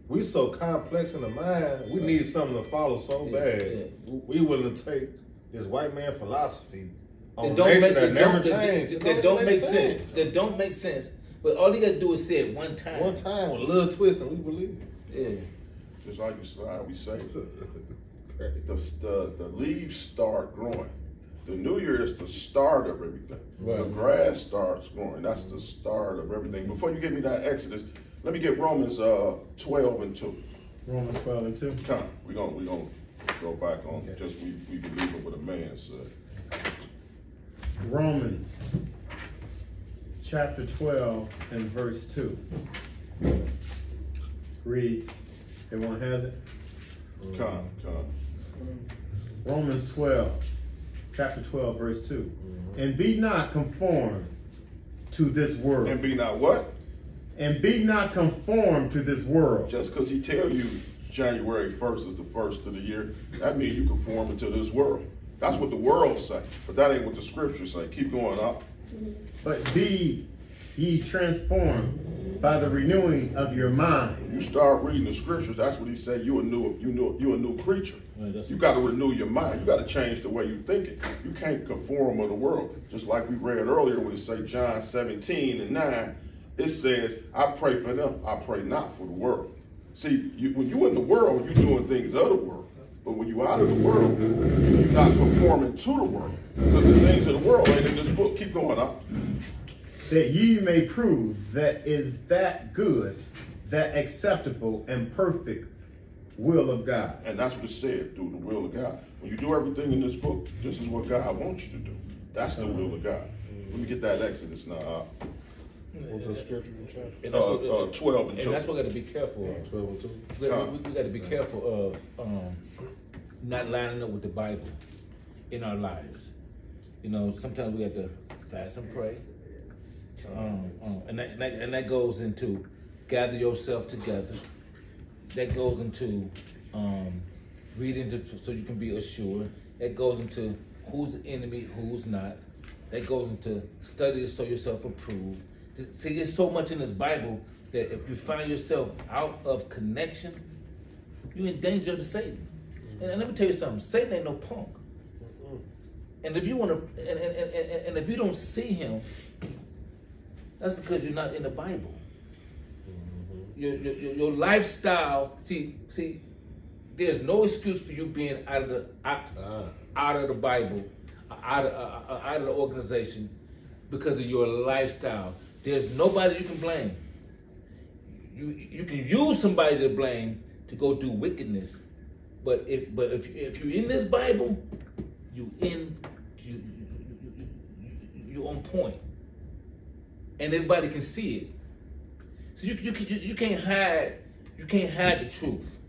we so complex in the mind. We need something to follow so bad. Yeah. We willing to take this white man philosophy on That nature that never changed. That don't make sense. That don't make sense. But all you gotta do is say it one time. One time with a little twist, and we believe it. Yeah. Just like we say, the leaves start growing. The new year is the start of everything. Right. The grass starts growing. That's the start of everything. Before you give me that Exodus, let me get Romans 12:2. Romans 12:2. Come, we're gonna go back on just we believe in what a man said. Romans chapter 12 and verse 2 reads, everyone has it? Come. Romans 12, chapter 12, verse 2. And be not conformed to this world. And be not what? And be not conformed to this world. Just because he tell you January 1st is the first of the year, that means you conform into this world. That's what the world say, but that ain't what the scriptures say. Keep going up. But be ye transformed by the renewing of your mind. When you start reading the scriptures, that's what he said. You a new creature. Right, You got to renew your mind. You got to change the way you think it. You can't conform to the world. Just like we read earlier when it say John 17:9, it says, I pray for them, I pray not for the world. See, when you in the world, you're doing things of the world. But when you out of the world, you're not conforming to the world. Because the things of the world ain't in this book. Keep going up. That ye may prove that is that good, that acceptable and perfect will of God. And that's what it said, do the will of God. When you do everything in this book, this is what God wants you to do. That's the will of God. Let me get that Exodus now. What's the scripture in chapter? And that's what- 12 and 2. And that's what we got to be careful of. 12 and 2. We got to be careful of not lining up with the Bible in our lives. You know, sometimes we have to fast and pray. And that goes into gather yourself together. That goes into reading so you can be assured. That goes into who's the enemy, who's not. That goes into study to show yourself approved. See, there's so much in this Bible that if you find yourself out of connection, you're in danger of Satan. And let me tell you something, Satan ain't no punk. And if you want to, and if you don't see him, that's because you're not in the Bible. Your lifestyle, see, there's no excuse for you being out of the Bible, out of the organization, because of your lifestyle. There's nobody you can blame. You can use somebody to blame to go do wickedness, but if you're in this Bible, you on point, and everybody can see it. So you can't hide the truth.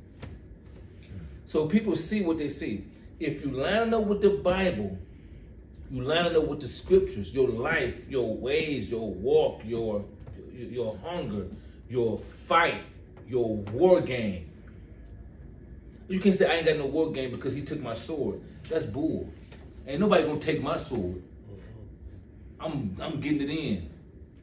So people see what they see. If you line up with the Bible, you line up with the scriptures, your life, your ways, your walk, your hunger, your fight, your war game. You can't say I ain't got no war game because he took my sword. That's bull. Ain't nobody gonna take my sword. I'm getting it in.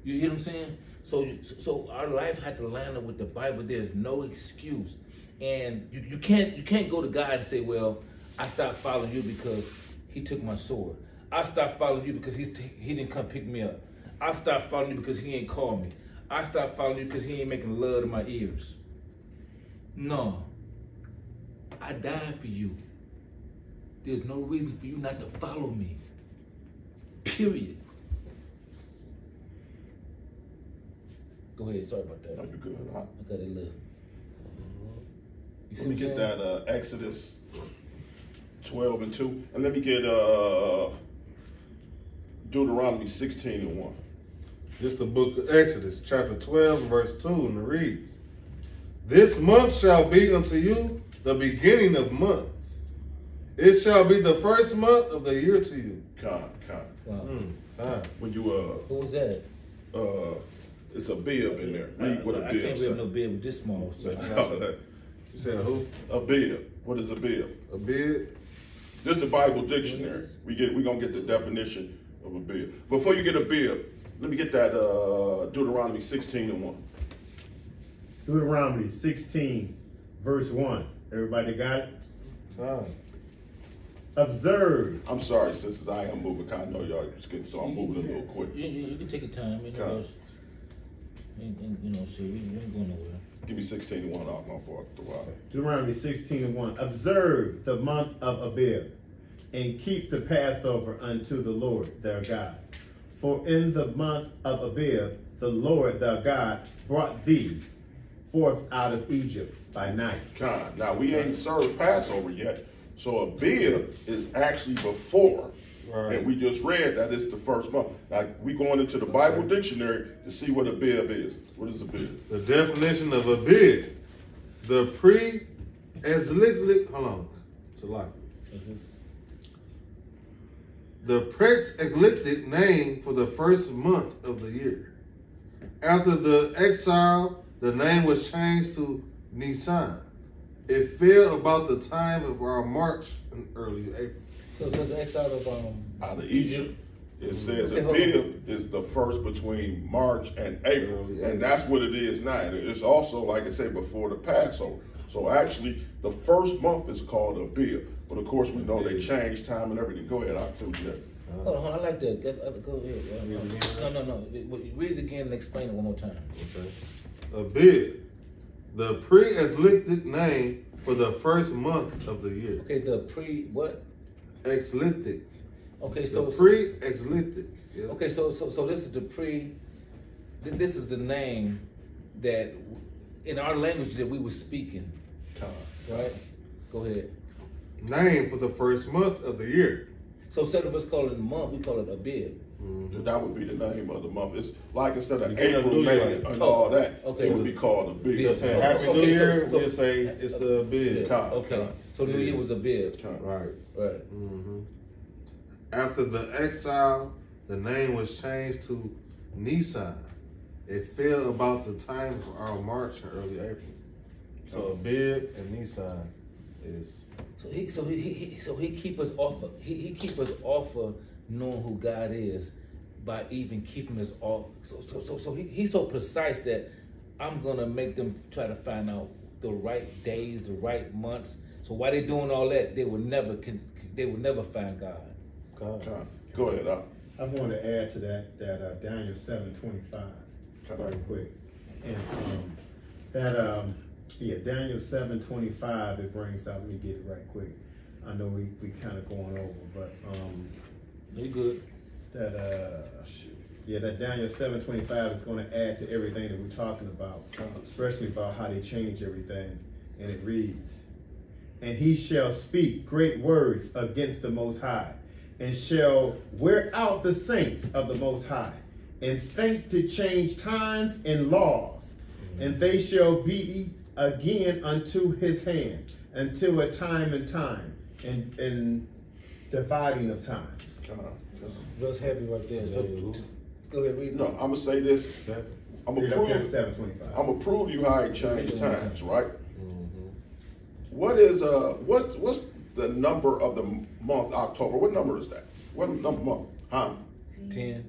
You hear what I'm saying? So our life had to line up with the Bible. There's no excuse, and you can't go to God and say, well, I stopped following you because he took my sword. I stopped following you because he didn't come pick me up. I stopped following you because he ain't called me. I stopped following you because he ain't making love to my ears. No. I died for you. There's no reason for you not to follow me. Period. Go ahead, sorry about that. No, you're good. I got it left. Let me get that Exodus 12:2, and let me get Deuteronomy 16:1. This is the book of Exodus, chapter 12, verse 2, and it reads, "This month shall be unto you the beginning of months. It shall be the first month of the year to you." Con. Wow. When you Who was that? it's a bib in there. Read what a I bib can't says. read no bib this small. So. You said who? A bib. What is a bib? A bid? This is the Bible dictionary. We're gonna get the definition of a bib. Before you get a bib, let me get that Deuteronomy 16:1. Deuteronomy 16, verse 1. Everybody got it? Observe. I'm sorry, sisters, I am moving. I know y'all just getting, so I'm moving a little quick. You can take your time. So we ain't going nowhere. Give me 16:1 off my fault. Deuteronomy 16:1. Observe the month of Abib, and keep the Passover unto the Lord their God. For in the month of Abib, the Lord their God brought thee forth out of Egypt by night. Now we ain't served Passover yet, so Abib is actually before. Right. And we just read that it's the first month. Now we going into the Bible dictionary to see what a bib is. What is a bib? The definition of a bid, the pre-exilic, hold on, the pre-exilic name for the first month of the year. After the exile, the name was changed to Nisan. It fell about the time of our march in early April. So it's the exile of Out of Egypt. It says Abib is the first between March and April, and that's what it is now. And it's also, like I said, before the Passover. So actually, the first month is called Abib. But of course, we know they changed time and everything. Go ahead, I'll tell you that. Hold on, I like that. Go ahead. No. Read it again and explain it one more time. Okay. Abib, the pre-exilic name for the first month of the year. Okay, the what? Exilic. Okay, so the pre-exilic. Yeah. Okay, so this is the this is the name that in our language that we were speaking. Right? Go ahead. Name for the first month of the year. So instead of us calling it a month, we call it a bib. That would be the name of the month. It's like instead of Beginning of April, New May, Year. and all that, Okay. it would be called a bib. Just say Happy New Okay, Year, so- we'll say it's the bid. Okay, so New Year was a bib. Right. Right. After the exile, the name was changed to Nisan. It fell about the time of our March and early April. So Abib and Nisan is So he keep us off of he keep us off of knowing who God is by even keeping us off. So he's so precise that I'm gonna make them try to find out the right days, the right months. So while they're doing all that, they will never find God. God. Go ahead, I want to add to that Daniel 7:25 very quick, and Daniel 7:25. It brings out. Let me get it right quick. I know we kind of going over, but You good? that Daniel 7:25 is going to add to everything that we're talking about, especially about how they change everything. And it reads, "And he shall speak great words against the Most High, and shall wear out the saints of the Most High, and think to change times and laws, and they shall be again unto his hand, until a time and time, and dividing of times." That's heavy right there. So, go ahead, read. No, I'm gonna say this. 7. I'm Read gonna up there to prove. 7:25. I'm gonna prove you how he changed times, right? Mm-hmm. What is what's the number of the month October? What number is that? What number month? Huh? 10.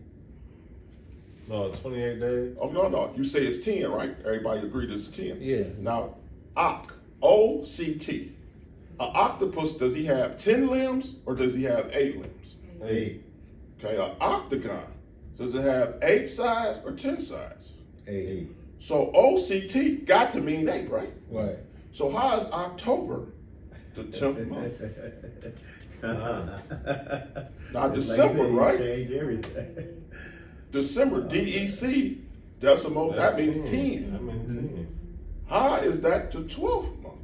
No, 28 days. Oh no, you say it's 10, right? Everybody agreed it's 10. Yeah. Now, OCT. An octopus, does he have 10 limbs or does he have 8 limbs? 8. Okay, an octagon, does it have 8 sides or 10 sides? 8. So OCT got to mean 8, right? Right. So how is October the 10th month? Now December, right? Change everything. December, DEC, decimal, that means 10. That means 10. How is that the 12th month?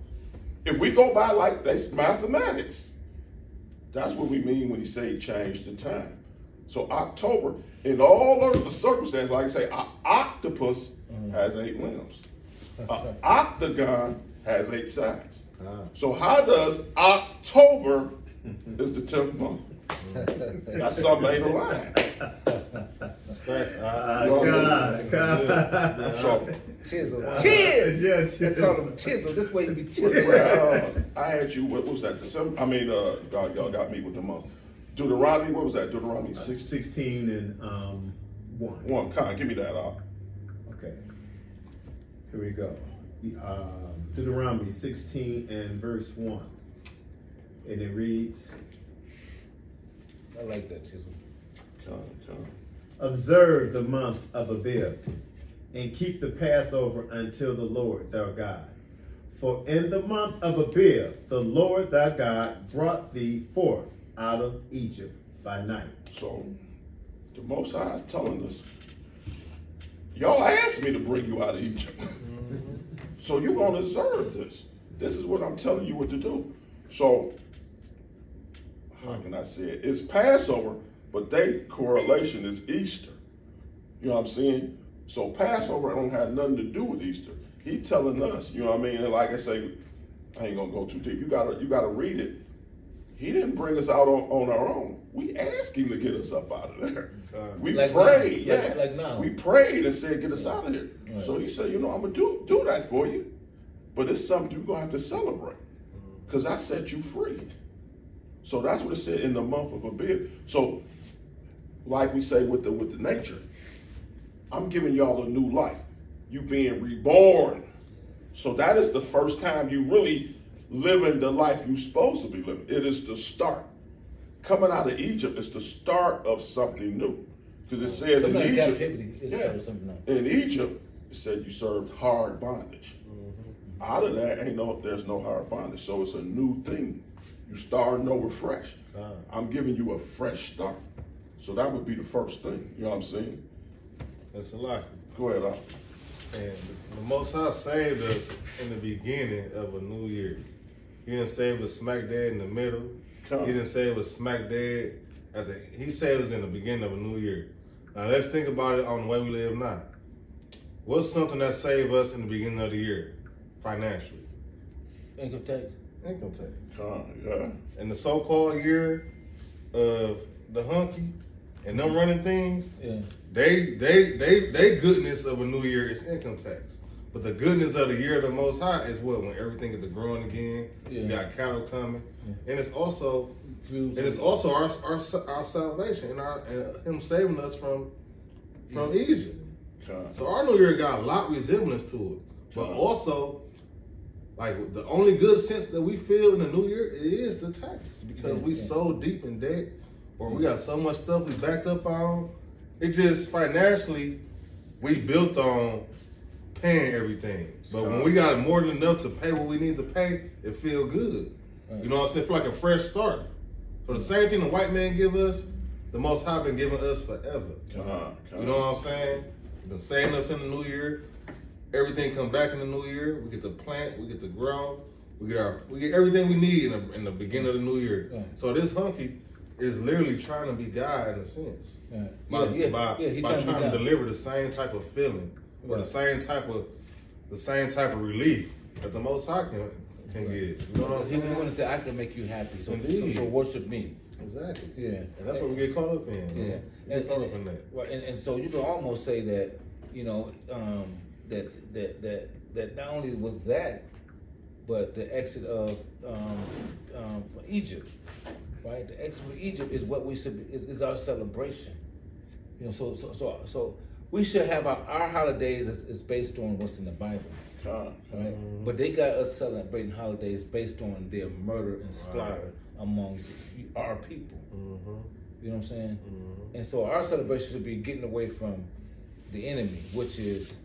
If we go by like that's mathematics, that's what we mean when he say change the time. So October, in all of the circumstances, like I say, an octopus has 8 limbs. An octagon has 8 sides. So how does October is the 10th month? That's something ain't aligned. God. So Chisel. Yes, They call him chisel. This way you be chiseled. I had you, what was that, December? I mean, y'all got me with the months. Deuteronomy, what was that? Deuteronomy 6? 16 and 1. 1, give me that out. Okay. Here we go. Deuteronomy 16 and verse 1. And it reads, I like that chisel. "Observe the month of Abib, and keep the Passover until the Lord thy God. For in the month of Abib, the Lord thy God brought thee forth out of Egypt by night." So, the Most High is telling us, y'all asked me to bring you out of Egypt. So you're going to observe this. This is what I'm telling you what to do. So, how can I say it? It's Passover, but their correlation is Easter. You know what I'm saying? So Passover don't have nothing to do with Easter. He telling us, you know what I mean? And like I say, I ain't gonna go too deep. You gotta read it. He didn't bring us out on our own. We asked him to get us up out of there. We Like prayed, now. yeah. Like now. We prayed and said, get us out of here. Right. So he said, I'm gonna do that for you. But it's something you're gonna have to celebrate. Because I set you free. So that's what it said in the month of Abib. So, like we say with the nature, I'm giving y'all a new life. You being reborn. So that is the first time you really living the life you're supposed to be living. It is the start. Coming out of Egypt is the start of something new. Because it says in Egypt, captivity. It's something else. in Egypt, it said you served hard bondage. Out of that, there's no hard bondage. So it's a new thing. You starting over fresh. I'm giving you a fresh start. So that would be the first thing. You know what I'm saying? That's a lot. Go ahead, Al. And the Most High saved us in the beginning of a new year. He didn't save us smack dead in the middle. He didn't save us smack dead he saved us in the beginning of a new year. Now let's think about it on the way we live now. What's something that saved us in the beginning of the year financially? Income tax. Income tax. Yeah. In the so-called year of the hunky, and them running things, Yeah. they goodness of a new year is income tax. But the goodness of the year of the Most High is what? When everything gets to growing again, Yeah. we got cattle coming, Yeah. and it's also our salvation and Him saving us from Egypt. God. So our New Year got a lot of resemblance to it, but also like the only good sense that we feel in the New Year is the taxes because we so deep in debt, or we got so much stuff we backed up on. It just financially we built on paying everything, but when we got more than enough to pay what we need to pay, it feel good. You know what I'm saying? For like a fresh start. So the same thing the white man give us, the Most High been giving us forever. You know what I'm saying? Been saving us in the New Year. Everything come back in the New Year. We get to plant, we get to grow, we get everything we need in the beginning of the New Year. Yeah. So this hunky is literally trying to be God in a sense. Yeah. By He trying be to God. deliver the same type of feeling or the same type of relief that the Most High can give. You know what I'm He saying? want to say, I can make you happy, so Indeed. worship me. Exactly. Yeah. And that's what we get caught up in. Yeah. Man. We get caught up in that. Right, and so you can almost say that, you know, that not only was that, but the exit of Egypt, right? The exit from Egypt is what we should is our celebration. You know, so we should have our holidays is based on what's in the Bible, God. right? But they got us celebrating holidays based on their murder and slaughter among our people. You know what I'm saying? And so our celebration should be getting away from the enemy, which is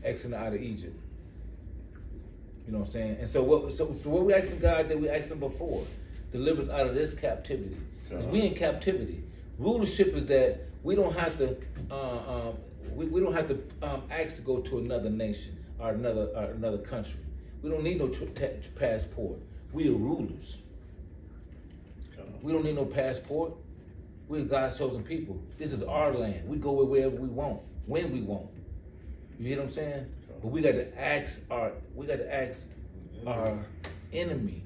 exiting out of Egypt. You know what I'm saying? And so what we asking God that we asked Him before, deliver us out of this captivity. Because we in captivity. Rulership is that we don't have to we don't have to ask to go to another nation or another country. We don't need no passport. We are rulers. We don't need no passport. We're God's chosen people. This is our land. We go wherever we want, when we want. You hear what I'm saying? But we got to ask our enemy,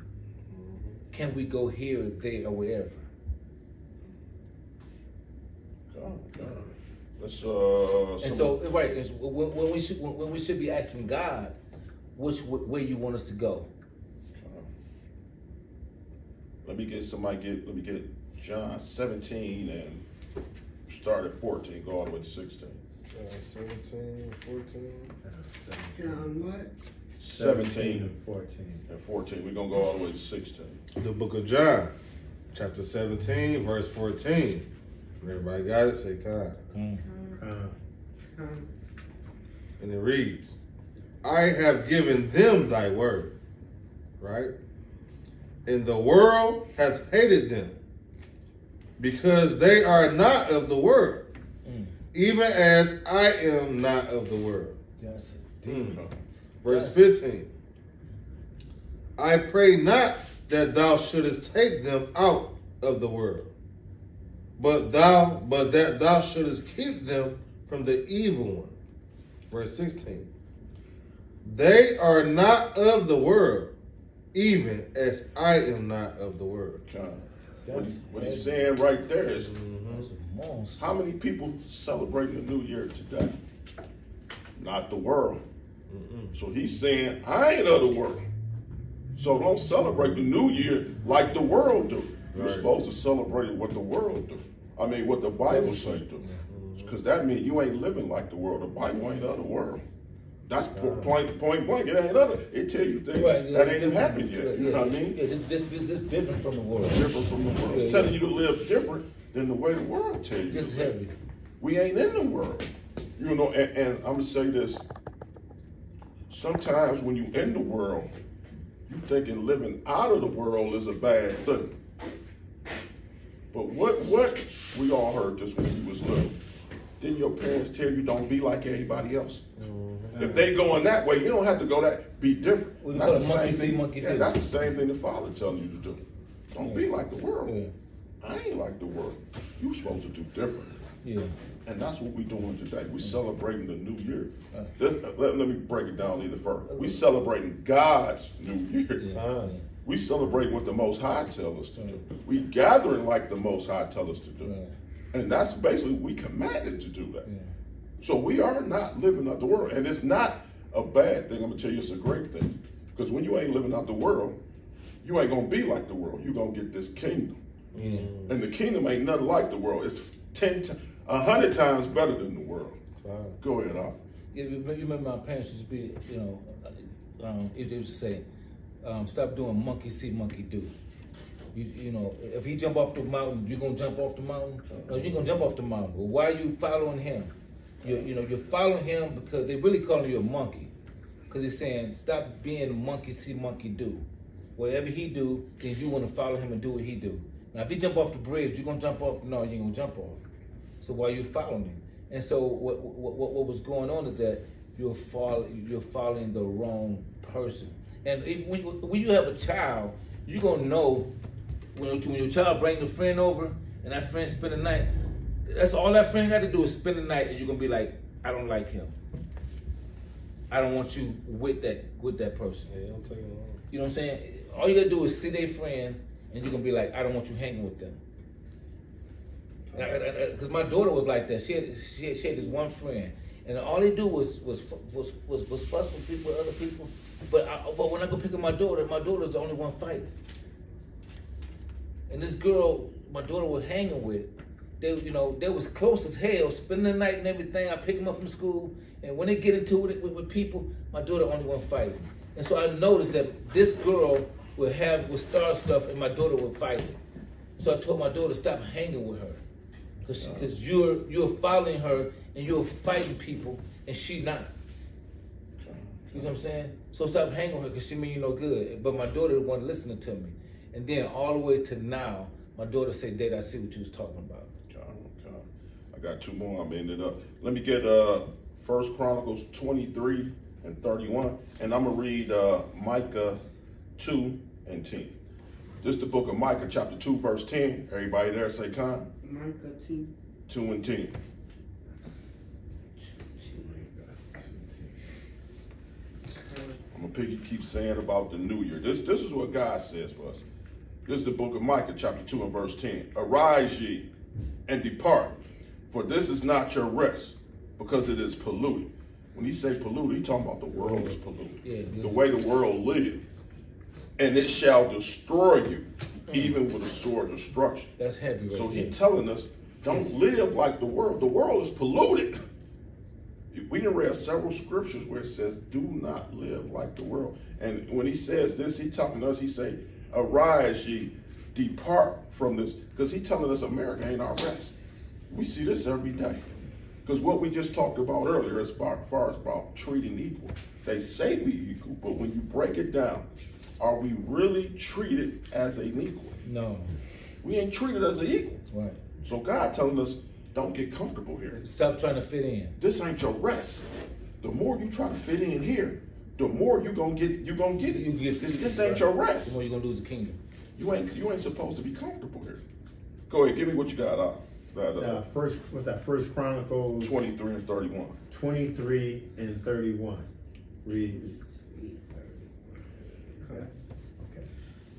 can we go here, there, or wherever? Let's And so, right, it's when we should be asking God, which way you want us to go. Let me get John 17 and start at 14, go all the way to 16. 17, 14. John what? 17 and 14. and 14. We're gonna go all the way to 16. The book of John, chapter 17, verse 14. Everybody got it? Say God. And it reads, I have given them thy word, right? And the world hath hated them, because they are not of the world, even as I am not of the world. Yes. Verse 15. I pray not that thou shouldest take them out of the world, but that thou shouldest keep them from the evil one. Verse 16. They are not of the world, even as I am not of the world. What he's saying right there is, Monster. how many people celebrating the New Year today? Not the world. So he's saying, I ain't of the world. So don't celebrate the New Year like the world do. You're supposed to celebrate what the world do. I mean, what the Bible say do. Because that means you ain't living like the world. The Bible ain't of the world. That's point blank. It ain't other. It tell you things that ain't even happened yet. You know what I mean? Yeah, this different from the world. Different from the world. It's telling you to live different than the way the world tells you. It's heavy. We ain't in the world. You know, and I'm gonna say this. Sometimes when you in the world, you thinking living out of the world is a bad thing. But what we all heard this when you was little. Didn't your parents tell you don't be like everybody else? If they going that way, you don't have to go that. Be different. We That's call the it monkey same see, thing. monkey Yeah, do. that's the same thing the Father telling you to do. Don't be like the world. Yeah. I ain't like the world. You supposed to do different. Yeah. And that's what we doing today. We celebrating the new year. Right. Let me break it down even further. We celebrating God's new year. Yeah. We celebrating what the Most High tell us to do. We gathering like the Most High tell us to do. Right. And that's basically, we commanded to do that. Yeah. So we are not living out the world. And it's not a bad thing. I'm going to tell you, it's a great thing. Because when you ain't living out the world, you ain't going to be like the world. You're going to get this kingdom. Yeah. And the kingdom ain't nothing like the world. It's 100 times better than the world. Wow. Go ahead, Al. Yeah, you remember my parents used to be, they used to say, stop doing monkey see, monkey do. You know, if he jump off the mountain, you gonna jump off the mountain? No, you're gonna jump off the mountain. But why are you following him? You're following him because they really calling you a monkey. Because he's saying, stop being a monkey see, monkey do. Whatever he do, then you want to follow him and do what he do. Now, if he jump off the bridge, you gonna jump off? No, you ain't gonna jump off. So why are you following him? And so what was going on is that you're following the wrong person. And when you have a child, you're gonna know when your child bring the friend over and that friend spend the night. That's all that friend got to do is spend the night, and you're gonna be like, I don't like him. I don't want you with that person. Yeah, don't take it long. You know what I'm saying? All you gotta do is see their friend, and you're gonna be like, I don't want you hanging with them. Because my daughter was like that. She had this one friend, and all they do was fuss with people, with other people. But when I go pick up my daughter's the only one fighting. And this girl, my daughter was hanging with, they was close as hell, spending the night and everything. I pick them up from school, and when they get into it with people, my daughter only one fighting. And so I noticed that this girl would start stuff, and my daughter would fight it. So I told my daughter, stop hanging with her. Because you're following her and you're fighting people and she not. You know what I'm saying? So stop hanging with her because she mean you no good. But my daughter wasn't listening to me. And then all the way to now, my daughter said, Dad, I see what you was talking about. Okay. I got two more. I'm ending up. Let me get 1 Chronicles 23 and 31. And I'm going to read Micah 2 and 10. This is the book of Micah, chapter 2, verse 10. Everybody there say kind? Micah 2. 2 and 10. I'm gonna keep saying about the new year. This is what God says for us. This is the book of Micah, chapter 2 and verse 10. Arise ye and depart, for this is not your rest, because it is polluted. When he says polluted, he's talking about the world is polluted. Yeah. The way the world lives. And it shall destroy you, even with a sword of destruction. That's heavy right So there. he's telling us, don't live like the world. The world is polluted. We done read several scriptures where it says, do not live like the world. And when he says this, he talking to us, he say, arise ye, depart from this. Because he telling us America ain't our rest. We see this every day. Because what we just talked about earlier as far as about treating equal. They say we equal, but when you break it down, are we really treated as an equal? No. We ain't treated as an equal. Right. So God telling us, don't get comfortable here. Stop trying to fit in. This ain't your rest. The more you try to fit in here, the more you're gonna get it. You get This ain't your The rest. more you're gonna lose the kingdom. You ain't supposed to be comfortable here. Go ahead, give me what you got. First Chronicles 23 and 31. 23 and 31 reads. Okay.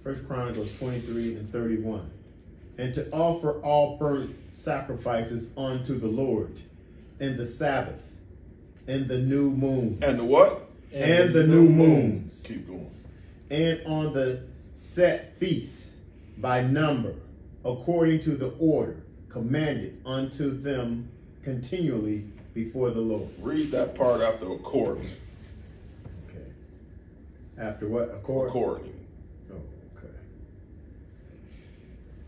First Chronicles 23 and 31. And to offer all burnt sacrifices unto the Lord in the Sabbath, and the new moon. And the what? And the new moons. Keep going. And on the set feasts by number, according to the order commanded unto them continually before the Lord. Read that part after according. Okay. After what? According. Oh, okay.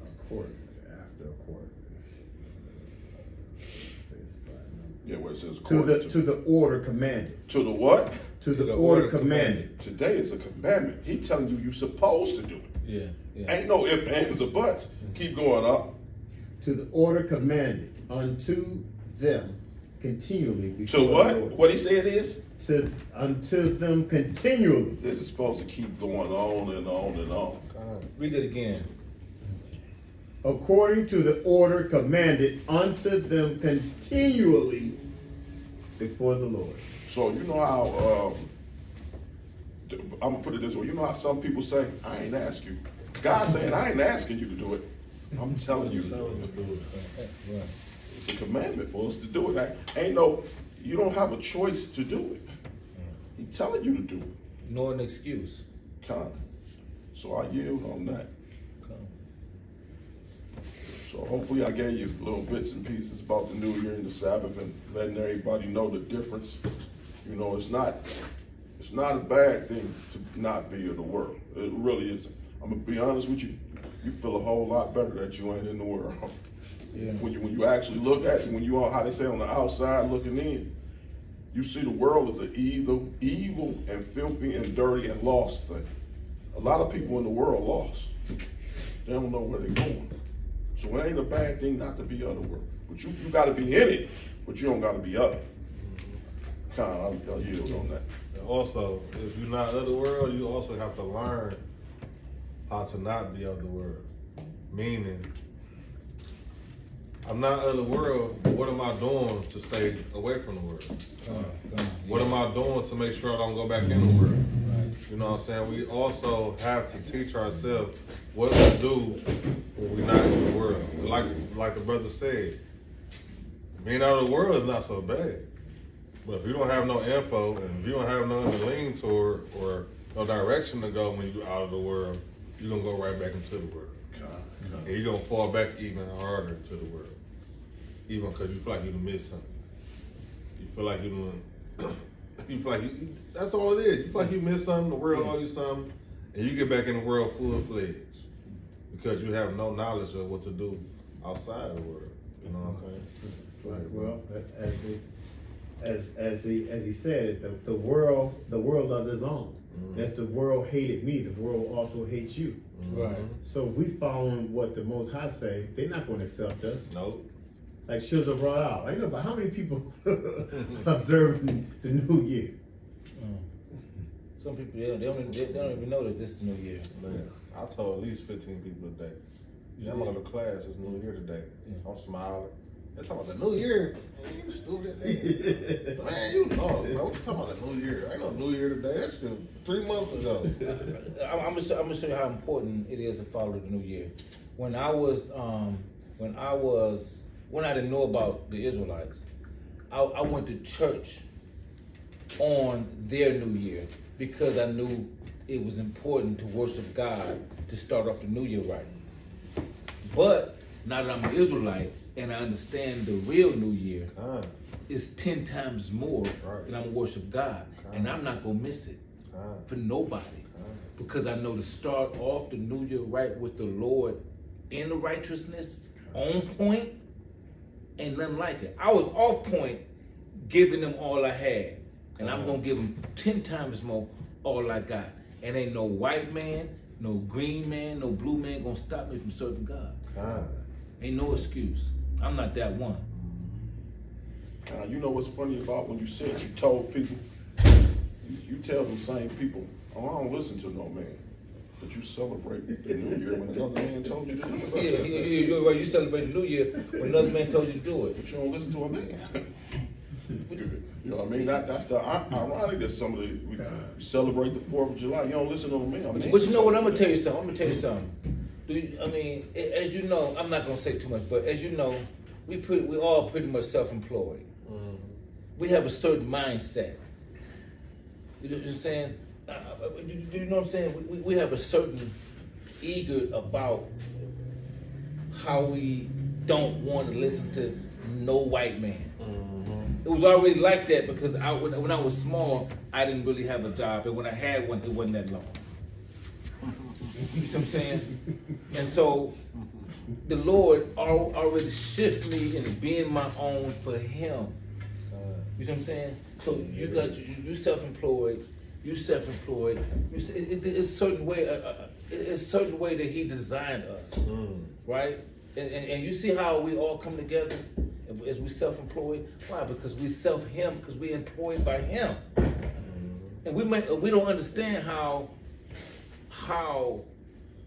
According. After according. Yeah, where it says To according. the order commanded. To the what? To the order commanded. Today is a commandment. He telling you supposed to do it. Yeah. Ain't no ifs, ands, or buts. Keep going up. To the order commanded unto them continually before To what? the Lord. What he said is? Unto them continually. This is supposed to keep going on and on and on. Read it again. According to the order commanded unto them continually before the Lord. So you know how, I'm gonna put it this way. You know how some people say, I ain't ask you. God saying, I ain't asking you to do it. I'm telling you to do Telling you it. to do it. Right. It's a commandment for us to do it. You don't have a choice to do it. He's telling you to do it. Nor an excuse. Come. So I yield on that. Come. So hopefully I gave you little bits and pieces about the New Year and the Sabbath and letting everybody know the difference. You know, it's not a bad thing to not be of the world. It really isn't. I'm gonna be honest with you. You feel a whole lot better that you ain't in the world. Yeah. When you actually look at it, when you are, how they say, on the outside looking in, you see the world as an evil and filthy and dirty and lost thing. A lot of people in the world lost. They don't know where they're going. So it ain't a bad thing not to be of the world. But you gotta be in it, but you don't gotta be of it. I'll yield on that. And also, if you're not of the world, you also have to learn how to not be of the world. Meaning, I'm not of the world, but what am I doing to stay away from the world? Come. What am I doing to make sure I don't go back in the world? Right. You know what I'm saying? We also have to teach ourselves what to do when we're not in the world. Like the brother said, being out of the world is not so bad. But if you don't have no info and if you don't have nothing to lean toward or no direction to go when you're out of the world, you're gonna go right back into the world. And you're gonna fall back even harder to the world. Even because you feel like you done missed something. You feel like that's all it is. You feel like you missed something, the world owes you something, and you get back in the world full-fledged. Because you have no knowledge of what to do outside the world. You know what I'm saying? It's like, well, as he said, the world loves its own. As the world hated me, the world also hates you. Right. So if we following what the Most High say, they're not going to accept us. Nope. Like Shizza brought out. Like, but how many people observing the New Year? Some people they don't even know that this is New Year. Man, I told at least 15 people today. Yeah, I'm going to class. It's New Year today. Yeah. I'm smiling. They're talking about the New Year. Man, you stupid. Man, you know, man. What you talking about the New Year? Ain't no New Year today. That's just 3 months ago. I'm gonna show you how important it is to follow the New Year. When I didn't know about the Israelites, I went to church on their New Year because I knew it was important to worship God to start off the New Year right. But now that I'm an Israelite and I understand the real New Year, it's 10 times more that I'm gonna worship God, and I'm not gonna miss it for nobody, because I know to start off the New Year right with the Lord in the righteousness, on point, ain't nothing like it. I was off point, giving them all I had, and I'm gonna give them 10 times more all I got. And ain't no white man, no green man, no blue man gonna stop me from serving God. Ain't no excuse. I'm not that one. You know what's funny about when you said you told people, you tell them same people, oh, I don't listen to no man. But you celebrate the New Year when another man told you to do it. You're right. You celebrate the New Year when another man told you to do it. But you don't listen to a man. You know what I mean? That's the ironic that some of we celebrate the 4th of July. You don't listen to a man. But you know what? I'm gonna tell you something. As you know, I'm not gonna say too much, but as you know, we all pretty much self-employed. We have a certain mindset. You know what I'm saying? Do you know what I'm saying? We have a certain eager about how we don't want to listen to no white man. It was already like that because when I was small, I didn't really have a job, and when I had one, it wasn't that long. You see what I'm saying? And so the Lord already shifted me into being my own for Him. You see what I'm saying? So you self-employed. It's a certain way. It's a certain way that He designed us, right? And you see how we all come together as we self-employed. Why? Because we self Him. Because we employed by Him. And we don't understand how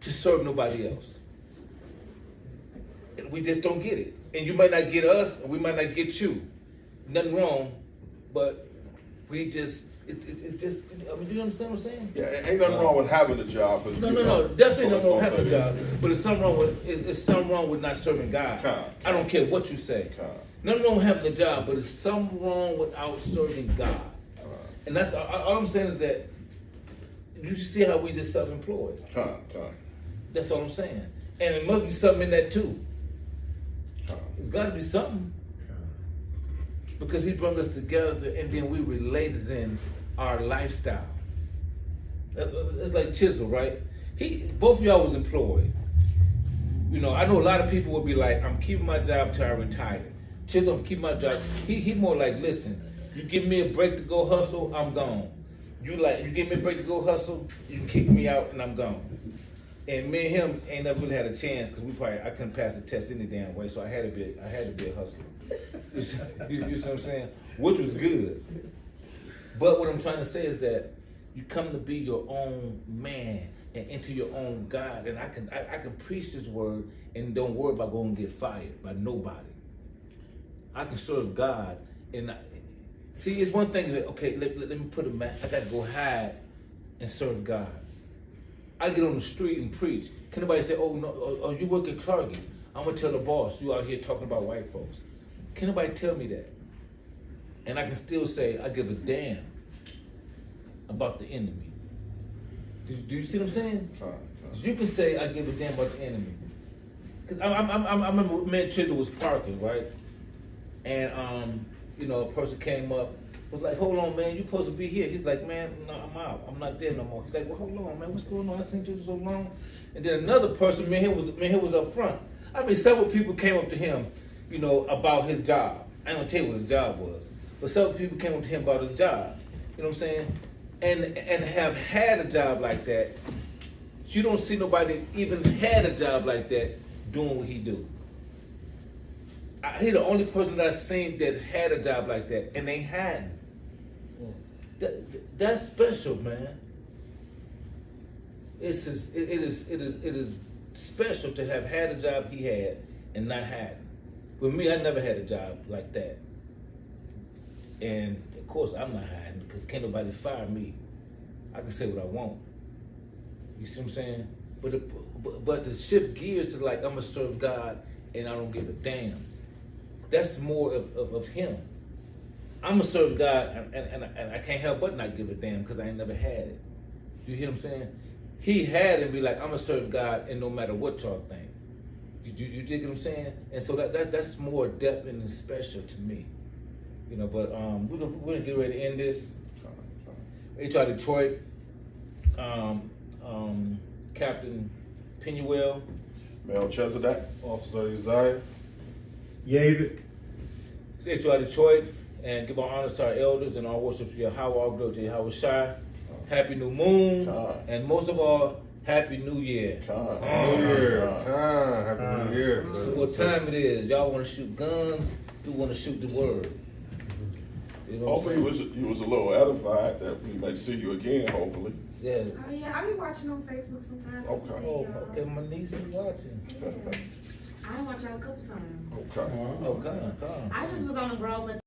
to serve nobody else. And we just don't get it. And you might not get us, and we might not get you. Nothing wrong, but we just it's just, I mean, do you understand what I'm saying? Yeah, ain't nothing wrong with having a job. 'Cause No, definitely so no wrong let's having a say job, that. but it's something wrong with, it's something wrong with not serving God. I don't care what you say. Nothing wrong with having a job, but it's something wrong without serving God. And that's, all I'm saying is that, you see how we just self-employed. That's all I'm saying. And it must be something in that too. It's gotta be something. Because he brought us together and then we related in our lifestyle. It's like Chisel, right? Both of y'all was employed. You know, I know a lot of people would be like, I'm keeping my job till I retire. Chisel, I'm keeping my job. He more like, listen, you give me a break to go hustle, I'm gone. You give me a break to go hustle, you can kick me out and I'm gone. And me and him ain't never really had a chance because I couldn't pass the test any damn way, so I had to be a hustler. You see what I'm saying? Which was good. But what I'm trying to say is that you come to be your own man and into your own God, and I can preach this word and don't worry about going to get fired by nobody. I can serve God, and see, it's one thing that, okay, let me put a I got to go hide and serve God. I get on the street and preach. Can anybody say, oh no, oh, you work at Clarky's? I'm gonna tell the boss you out here talking about white folks. Can anybody tell me that? And I can still say I give a damn about the enemy. Do you see what I'm saying? You can say I give a damn about the enemy. Cause I remember me and Chisel was parking, right? And you know, a person came up, was like, hold on, man, you supposed to be here. He's like, man, no, I'm out. I'm not there no more. He's like, well, hold on, man, what's going on? I seen you so long. And then another person, man, he was up front. I mean, several people came up to him, you know, about his job. I ain't gonna tell you what his job was, but several people came up to him about his job. You know what I'm saying? And have had a job like that. You don't see nobody even had a job like that doing what he do. He the only person that I've seen that had a job like that, and they hadn't. That's special, man. It is special to have had a job he had and not had. With me, I never had a job like that. And of course, I'm not hiding because can't nobody fire me. I can say what I want. You see what I'm saying? But to shift gears to like, I'm gonna serve God and I don't give a damn. That's more of him. I'm gonna serve God and I can't help but not give a damn because I ain't never had it. You hear what I'm saying? He had it and be like, I'm gonna serve God and no matter what y'all think. You dig what I'm saying? And so that's more depth and special to me. You know, but we're gonna get ready to end this. HOI Detroit, Captain Penuel, Melchizedek, Officer Uzziah. David. It's HOI Detroit, and give our honors to our elders and our worship to Yahweh, our glory to Yahweh Shai. Happy New Moon, and most of all, Happy New Year. Happy New Year. So what time it is? Y'all want to shoot guns? We want to shoot the word. You know hopefully you was a little edified that we may see you again, hopefully. Yeah. Oh yeah, I be watching on Facebook sometimes. Okay. Oh, okay. My niece is watching. Yeah. I watch y'all a couple times. Okay. Oh, come on. I just was on the road for